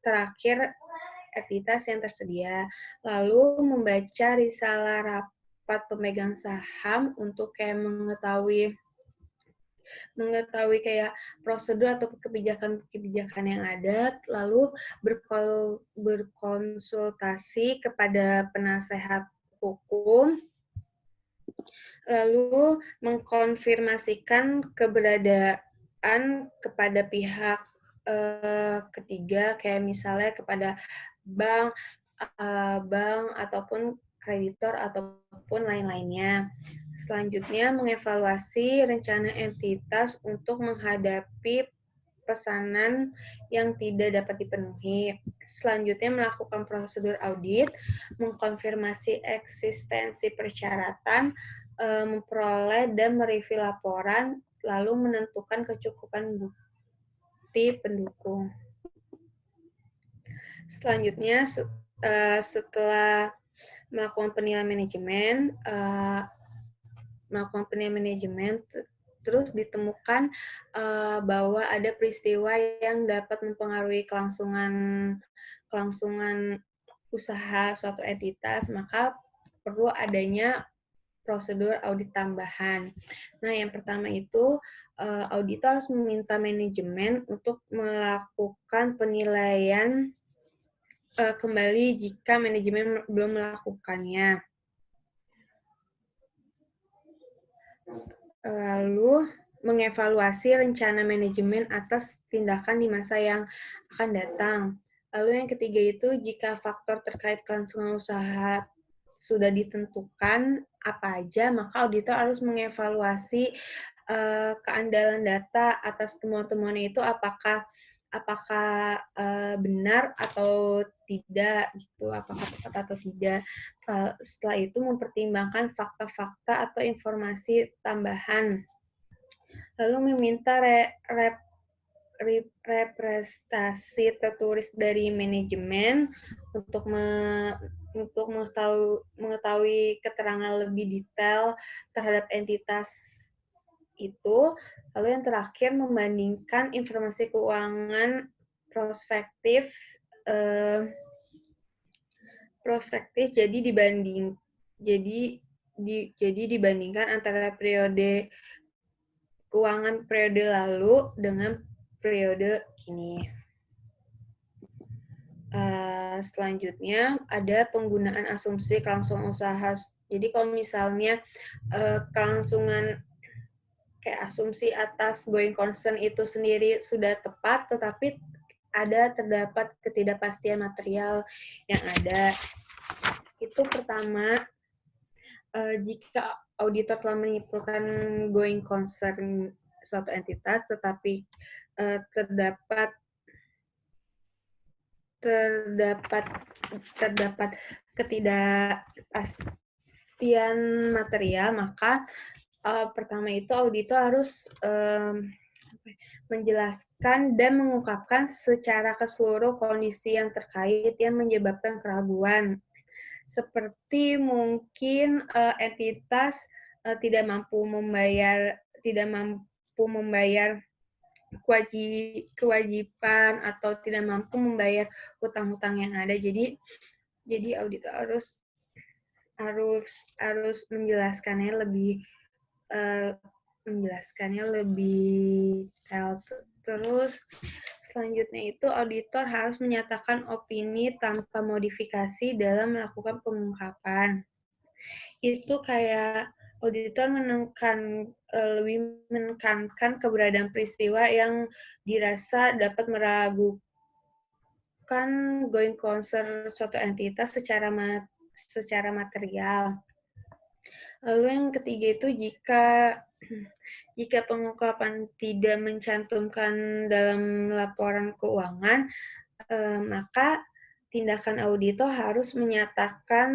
terakhir entitas yang tersedia. Lalu membaca risalah rapat pemegang saham untuk kayak mengetahui kayak prosedur atau kebijakan yang ada, lalu berkonsultasi kepada penasehat hukum, lalu mengkonfirmasikan keberadaan kepada pihak ketiga, kayak misalnya kepada bank ataupun kreditor ataupun lain-lainnya. Selanjutnya, mengevaluasi rencana entitas untuk menghadapi pesanan yang tidak dapat dipenuhi. Selanjutnya, melakukan prosedur audit, mengkonfirmasi eksistensi persyaratan, memperoleh dan mereview laporan, lalu menentukan kecukupan bukti pendukung. Selanjutnya, setelah melakukan penilaian manajemen, terus ditemukan bahwa ada peristiwa yang dapat mempengaruhi kelangsungan usaha suatu entitas, maka perlu adanya prosedur audit tambahan. Nah, yang pertama itu auditor harus meminta manajemen untuk melakukan penilaian kembali jika manajemen belum melakukannya. Lalu mengevaluasi rencana manajemen atas tindakan di masa yang akan datang. Lalu yang ketiga itu jika faktor terkait kelangsungan usaha sudah ditentukan apa aja, maka auditor harus mengevaluasi keandalan data atas temuan-temuannya itu apakah benar atau tidak gitu, apakah tepat atau tidak. Setelah itu mempertimbangkan fakta-fakta atau informasi tambahan. Lalu meminta representasi tertulis dari manajemen untuk mengetahui keterangan lebih detail terhadap entitas itu. Lalu yang terakhir membandingkan informasi keuangan prospektif jadi dibandingkan antara periode keuangan periode lalu dengan periode kini. Selanjutnya ada penggunaan asumsi kelangsungan usaha. Jadi kalau misalnya kelangsungan kayak asumsi atas going concern itu sendiri sudah tepat, tetapi terdapat ketidakpastian material yang ada. Itu pertama, jika auditor telah menyimpulkan going concern suatu entitas, tetapi terdapat ketidakpastian material, maka pertama itu auditor harus menjelaskan dan mengungkapkan secara keseluruh kondisi yang terkait yang menyebabkan keraguan. Seperti mungkin entitas tidak mampu membayar kewajiban atau tidak mampu membayar hutang-hutang yang ada. Jadi auditor harus menjelaskannya lebih detail. Terus selanjutnya itu auditor harus menyatakan opini tanpa modifikasi dalam melakukan pengungkapan. Itu kayak auditor lebih menekankan keberadaan peristiwa yang dirasa dapat meragukan going concern suatu entitas secara material. Lalu yang ketiga itu jika pengungkapan tidak mencantumkan dalam laporan keuangan, maka tindakan auditor harus menyatakan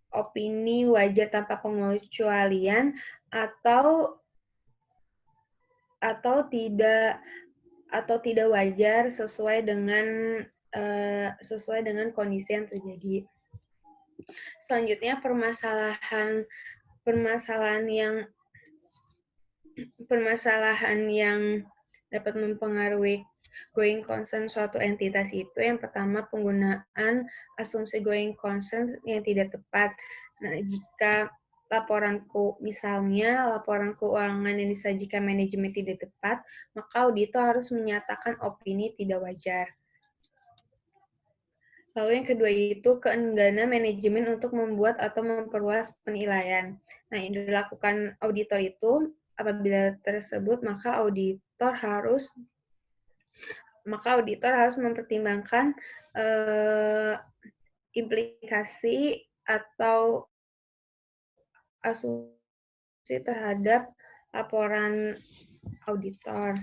opini wajar tanpa pengecualian atau tidak wajar sesuai dengan kondisi yang terjadi. Selanjutnya permasalahan yang dapat mempengaruhi going concern suatu entitas itu yang pertama penggunaan asumsi going concern yang tidak tepat. Nah, jika misalnya laporan keuangan yang disajikan manajemen tidak tepat, maka auditor harus menyatakan opini tidak wajar. Lalu yang kedua itu keengganan manajemen untuk membuat atau memperluas penilaian. Nah, yang dilakukan auditor itu apabila tersebut maka auditor harus mempertimbangkan implikasi atau asumsi terhadap laporan auditor.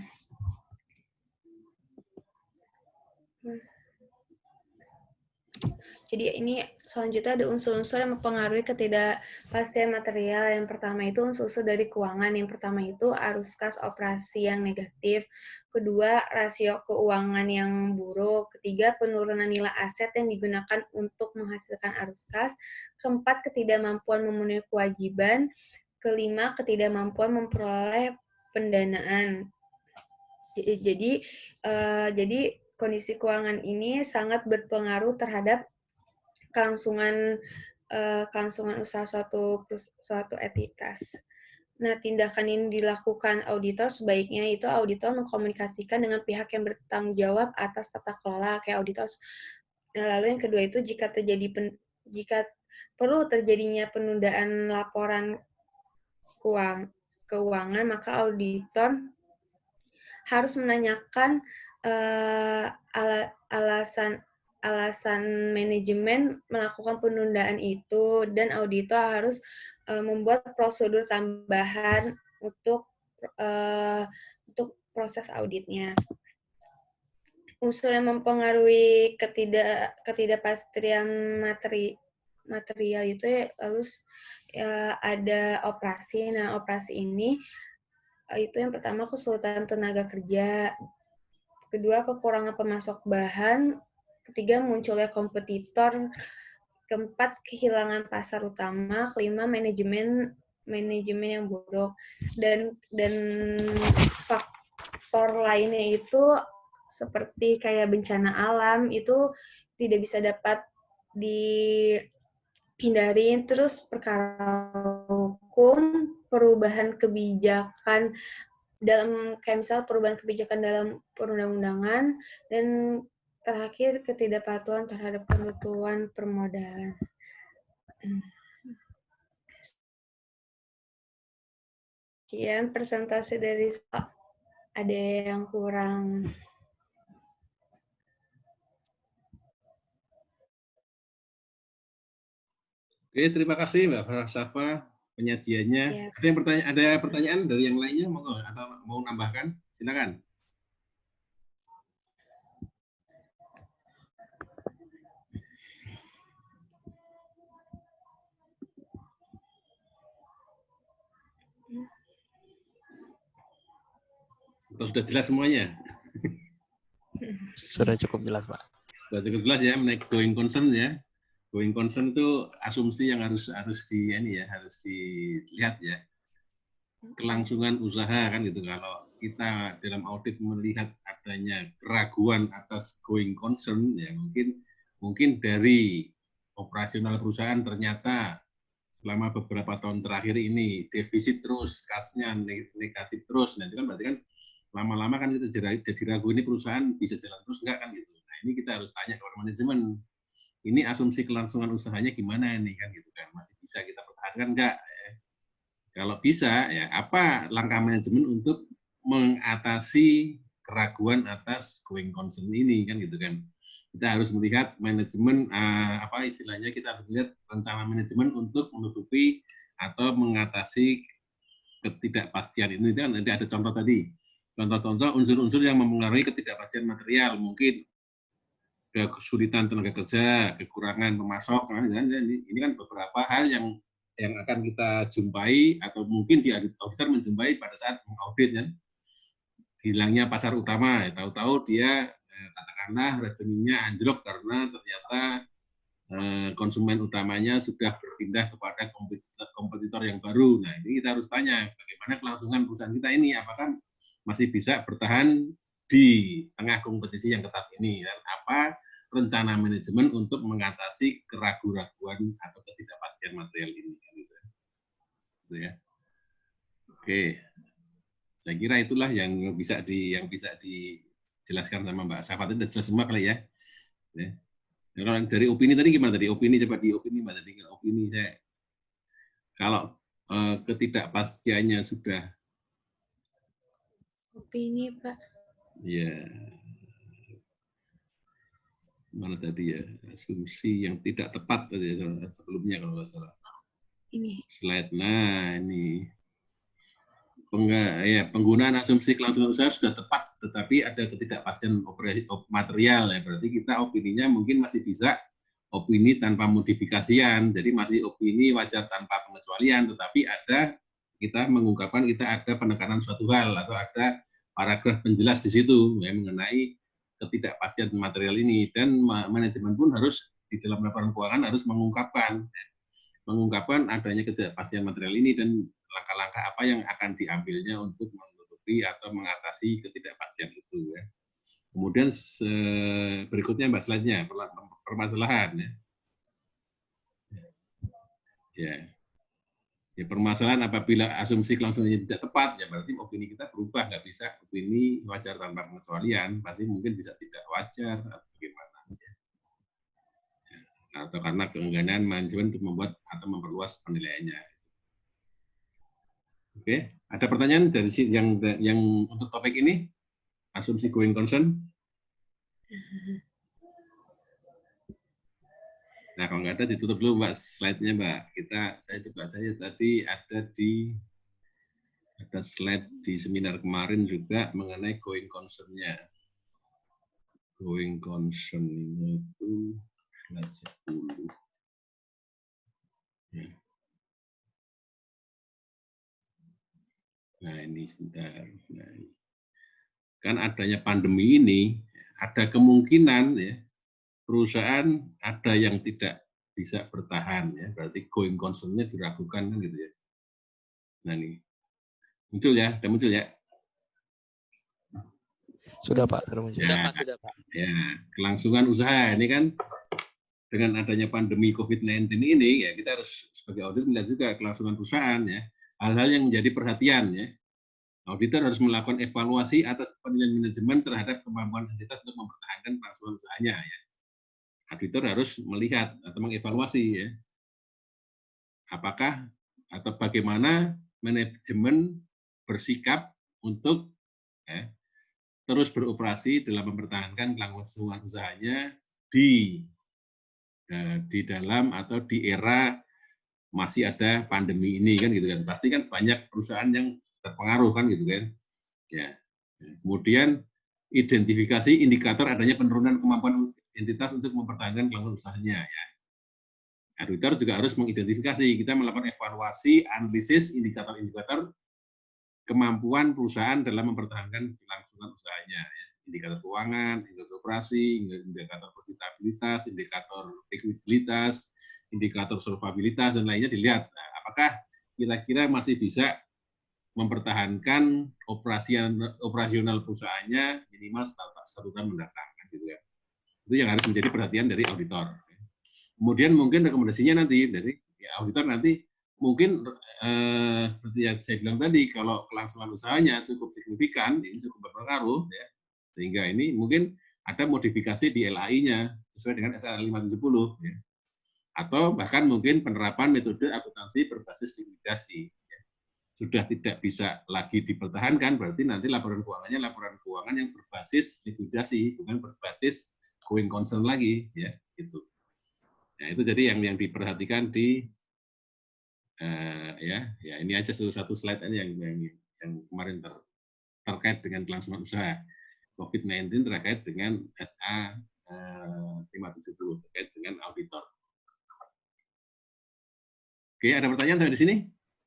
Jadi ini selanjutnya ada unsur-unsur yang mempengaruhi ketidakpastian material. Yang pertama itu unsur-unsur dari keuangan. Yang pertama itu arus kas operasi yang negatif. Kedua, rasio keuangan yang buruk. Ketiga, penurunan nilai aset yang digunakan untuk menghasilkan arus kas. Keempat, ketidakmampuan memenuhi kewajiban. Kelima, ketidakmampuan memperoleh pendanaan. Jadi kondisi keuangan ini sangat berpengaruh terhadap kelangsungan usaha suatu entitas. Nah, tindakan ini dilakukan auditor sebaiknya itu auditor mengkomunikasikan dengan pihak yang bertanggung jawab atas tata kelola kayak auditor. Lalu yang kedua itu jika perlu terjadinya penundaan laporan keuangan, maka auditor harus menanyakan alasan manajemen melakukan penundaan itu, dan auditor harus membuat prosedur tambahan untuk proses auditnya. Unsur yang mempengaruhi ketidakpastian material itu harus ada operasi. Nah, operasi ini itu yang pertama kesulitan tenaga kerja, kedua kekurangan pemasok bahan, ketiga munculnya kompetitor, keempat kehilangan pasar utama, kelima manajemen yang buruk, dan faktor lainnya itu seperti kayak bencana alam itu tidak bisa dapat dihindari. Terus perkara hukum, perubahan kebijakan dalam kayak misal perubahan kebijakan dalam perundang-undangan, dan terakhir ketidakpatuhan terhadap ketentuan permodalan. Sekian presentasi dari ada yang kurang. Oke, terima kasih Mbak Farsafa penyajiannya. Ya. Ada pertanyaan dari yang lainnya atau mau nambahkan? Silakan. Atau sudah jelas semuanya? Sudah cukup jelas, Pak. Sudah cukup jelas ya mengenai going concern ya. Going concern itu asumsi yang harus dilihat ya. Kelangsungan usaha kan gitu. Kalau kita dalam audit melihat adanya keraguan atas going concern ya mungkin dari operasional perusahaan ternyata selama beberapa tahun terakhir ini defisit terus, kasnya negatif terus. Nah, itu kan berarti kan lama-lama kan kita jadi ragu ini perusahaan bisa jalan terus enggak kan gitu. Nah, ini kita harus tanya kepada manajemen. Ini asumsi kelangsungan usahanya gimana nih kan gitu kan, masih bisa kita pertahankan enggak ya? Kalau bisa ya apa langkah manajemen untuk mengatasi keraguan atas going concern ini kan gitu kan. Kita harus melihat manajemen istilahnya kita harus melihat rencana manajemen untuk menutupi atau mengatasi ketidakpastian ini kan. Ada contoh tadi, contoh-contoh unsur-unsur yang mempengaruhi ketidakpastian material, mungkin kesulitan tenaga kerja, kekurangan pemasok, ini kan beberapa hal yang akan kita jumpai atau mungkin di auditor menjumpai pada saat mengaudit ya. Hilangnya pasar utama, ya, tahu-tahu dia katakanlah revenue-nya anjlok karena ternyata konsumen utamanya sudah berpindah kepada kompetitor yang baru. Nah, ini kita harus tanya bagaimana kelangsungan perusahaan kita ini, apakah masih bisa bertahan di tengah kompetisi yang ketat ini, dan apa rencana manajemen untuk mengatasi keraguan-raguan atau ketidakpastian material ini. Gitu ya. Oke, saya kira itulah yang bisa dijelaskan sama Mbak Safat. Itu jelas semua kali ya. Ya. Kalau dari opini tadi gimana tadi? Opini coba di opini Mbak tadi. Opini saya kalau ketidakpastiannya sudah. Opini Pak. Ya. Mana tadi ya? Asumsi yang tidak tepat tadi sebelumnya kalau nggak salah. Ini. Slide. Nah ini. Penggunaan asumsi kelangsungan usaha sudah tepat, tetapi ada ketidakpastian material ya, berarti kita opininya mungkin masih bisa opini tanpa modifikasian, jadi masih opini wajar tanpa pengecualian, tetapi ada kita mengungkapkan kita ada penekanan suatu hal atau ada paragraf penjelas di situ ya, mengenai ketidakpastian material ini, dan manajemen pun harus di dalam laporan keuangan harus mengungkapkan adanya ketidakpastian material ini dan langkah-langkah apa yang akan diambilnya untuk menutupi atau mengatasi ketidakpastian itu ya. Kemudian berikutnya Mbak slide-nya permasalahan ya. Ya, permasalahan apabila asumsi kelangsungannya tidak tepat ya berarti opini kita berubah, nggak bisa opini wajar tanpa pengecualian, pasti mungkin bisa tidak wajar atau bagaimana ya. Atau karena keengganan manajemen untuk membuat atau memperluas penilaiannya. Oke, ada pertanyaan dari yang untuk topik ini? Asumsi going concern? Nah, kalau nggak ada ditutup dulu Mbak slide-nya Mbak. Saya coba saja tadi ada slide di seminar kemarin juga mengenai going concern-nya. Going concern itu slide 10. Ya. Nah, ini sebentar. Nah, kan adanya pandemi ini, ada kemungkinan ya perusahaan ada yang tidak bisa bertahan ya, berarti going concern-nya diragukan kan gitu ya. Nah ini muncul ya, sudah muncul ya. Sudah Pak, sudah muncul. Ya, ya, kelangsungan usaha ini kan dengan adanya pandemi COVID-19 ini ya kita harus sebagai audit melihat juga kelangsungan perusahaan ya. Hal-hal yang menjadi perhatian ya. Auditor harus melakukan evaluasi atas penilaian manajemen terhadap kemampuan entitas untuk mempertahankan kelangsungan usahanya ya. Auditor harus melihat atau mengevaluasi ya. Apakah atau bagaimana manajemen bersikap untuk terus beroperasi dalam mempertahankan kelangsungan usahanya di dalam atau di era masih ada pandemi ini kan gitu kan. Pasti kan banyak perusahaan yang terpengaruh kan gitu kan. Ya. Kemudian identifikasi indikator adanya penurunan kemampuan entitas untuk mempertahankan kelangsungan usahanya ya. Auditor juga harus mengidentifikasi, kita melakukan evaluasi, analisis indikator-indikator kemampuan perusahaan dalam mempertahankan kelangsungan usahanya ya. Indikator keuangan, indikator operasi, indikator profitabilitas, indikator likuiditas, indikator solvabilitas dan lainnya dilihat. Nah, apakah kira-kira masih bisa mempertahankan operasional perusahaannya minimal satu tahun mendatang gitu ya. Itu yang harus menjadi perhatian dari auditor. Kemudian mungkin rekomendasinya nanti dari auditor nanti mungkin seperti yang saya bilang tadi, kalau kelangsungan usahanya cukup signifikan, ini cukup berpengaruh ya, sehingga ini mungkin ada modifikasi di LAI-nya sesuai dengan SR 570 ya. Atau bahkan mungkin penerapan metode akuntansi berbasis likuidasi ya. Sudah tidak bisa lagi dipertahankan, berarti nanti laporan keuangannya laporan keuangan yang berbasis likuidasi, bukan berbasis going concern lagi ya, gitu. Nah, itu jadi yang diperhatikan di ya ini aja satu slide ini yang kemarin terkait dengan kelangsungan usaha. COVID-19 terkait dengan SA 570 terkait dengan auditor. Oke, ada pertanyaan sampai di sini?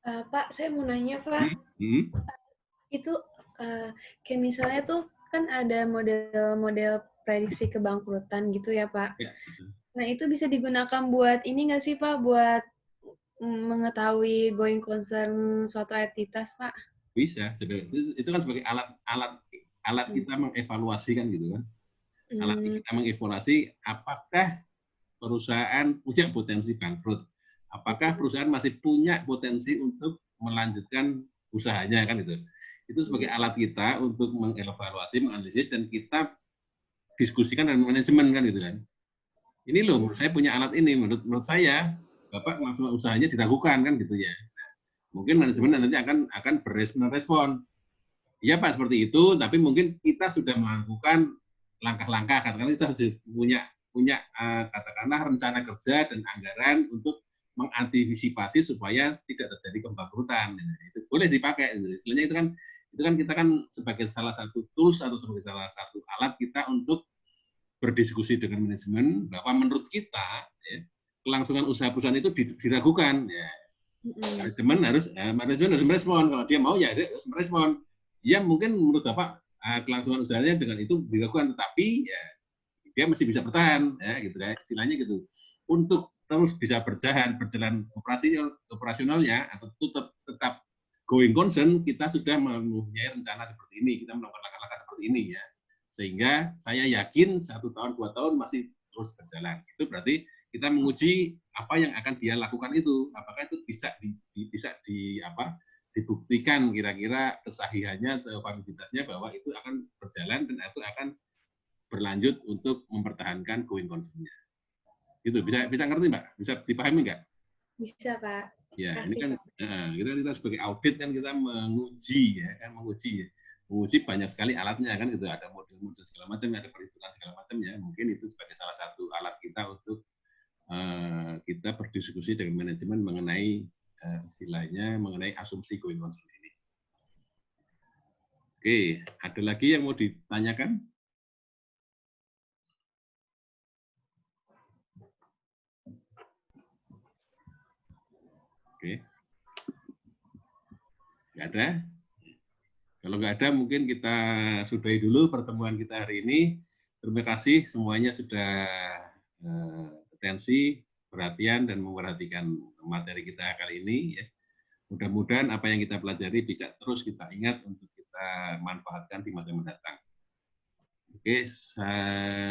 Pak, saya mau nanya, Pak. Itu kayak misalnya tuh kan ada model-model prediksi kebangkrutan gitu ya, Pak. Ya. Nah, itu bisa digunakan buat ini nggak sih, Pak? Buat mengetahui going concern suatu entitas, Pak? Bisa. Itu kan sebagai alat kita mengevaluasi kan gitu kan. Alat kita mengevaluasi apakah perusahaan punya potensi bangkrut. Apakah perusahaan masih punya potensi untuk melanjutkan usahanya kan itu. Itu sebagai alat kita untuk mengevaluasi, menganalisis, dan kita diskusikan dengan manajemen kan gitu kan. Ini loh, saya punya alat ini, menurut saya Bapak langsung usahanya diragukan kan gitu ya. Mungkin manajemen nanti akan berespon. Iya Pak seperti itu, tapi mungkin kita sudah melakukan langkah-langkah, katakanlah kita sudah punya katakanlah rencana kerja dan anggaran untuk mengantisipasi supaya tidak terjadi kebangkrutan. Itu boleh dipakai. Istilahnya itu kan kita kan sebagai salah satu tools atau sebagai salah satu alat kita untuk berdiskusi dengan manajemen bahwa menurut kita ya, kelangsungan usaha perusahaan itu diragukan. Ya. Manajemen harus merespon. Kalau dia mau ya dia harus merespon. Ya mungkin menurut Bapak kelangsungan usahanya dengan itu diragukan, tetapi ya dia masih bisa bertahan, ya gitu ya, istilahnya gitu. Untuk terus bisa berjalan operasionalnya atau tetap going concern, kita sudah mempunyai rencana seperti ini, kita melakukan langkah-langkah seperti ini ya, sehingga saya yakin 1 tahun 2 tahun masih terus berjalan. Itu berarti kita menguji apa yang akan dia lakukan itu, apakah itu bisa dibuktikan kira-kira kesahihannya atau validitasnya bahwa itu akan berjalan dan itu akan berlanjut untuk mempertahankan going concern-nya. Gitu, bisa ngerti Mbak? Bisa dipahami nggak? Bisa Pak. Ya, Kasih, ini kan Pak. kita sebagai audit kan kita menguji ya, kan menguji banyak sekali alatnya kan gitu, ada modul-modul segala macam, ada perhitungan segala macam ya. Mungkin itu sebagai salah satu alat kita untuk kita berdiskusi dengan manajemen mengenai istilahnya mengenai asumsi going concern ini. Oke, ada lagi yang mau ditanyakan? Oke. Nggak ada? Kalau nggak ada, mungkin kita sudahi dulu pertemuan kita hari ini. Terima kasih semuanya sudah atensi, perhatian, dan memperhatikan materi kita kali ini. Ya. Mudah-mudahan apa yang kita pelajari bisa terus kita ingat untuk kita manfaatkan di masa mendatang. Oke,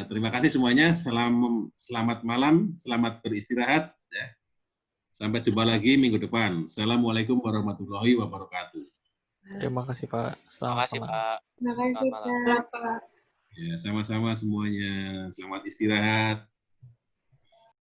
terima kasih semuanya. Selamat malam, selamat beristirahat. Ya. Sampai jumpa lagi minggu depan. Assalamualaikum warahmatullahi wabarakatuh. Terima kasih Pak. Selamat malam. Terima kasih Pak. Ya, sama-sama semuanya. Selamat istirahat.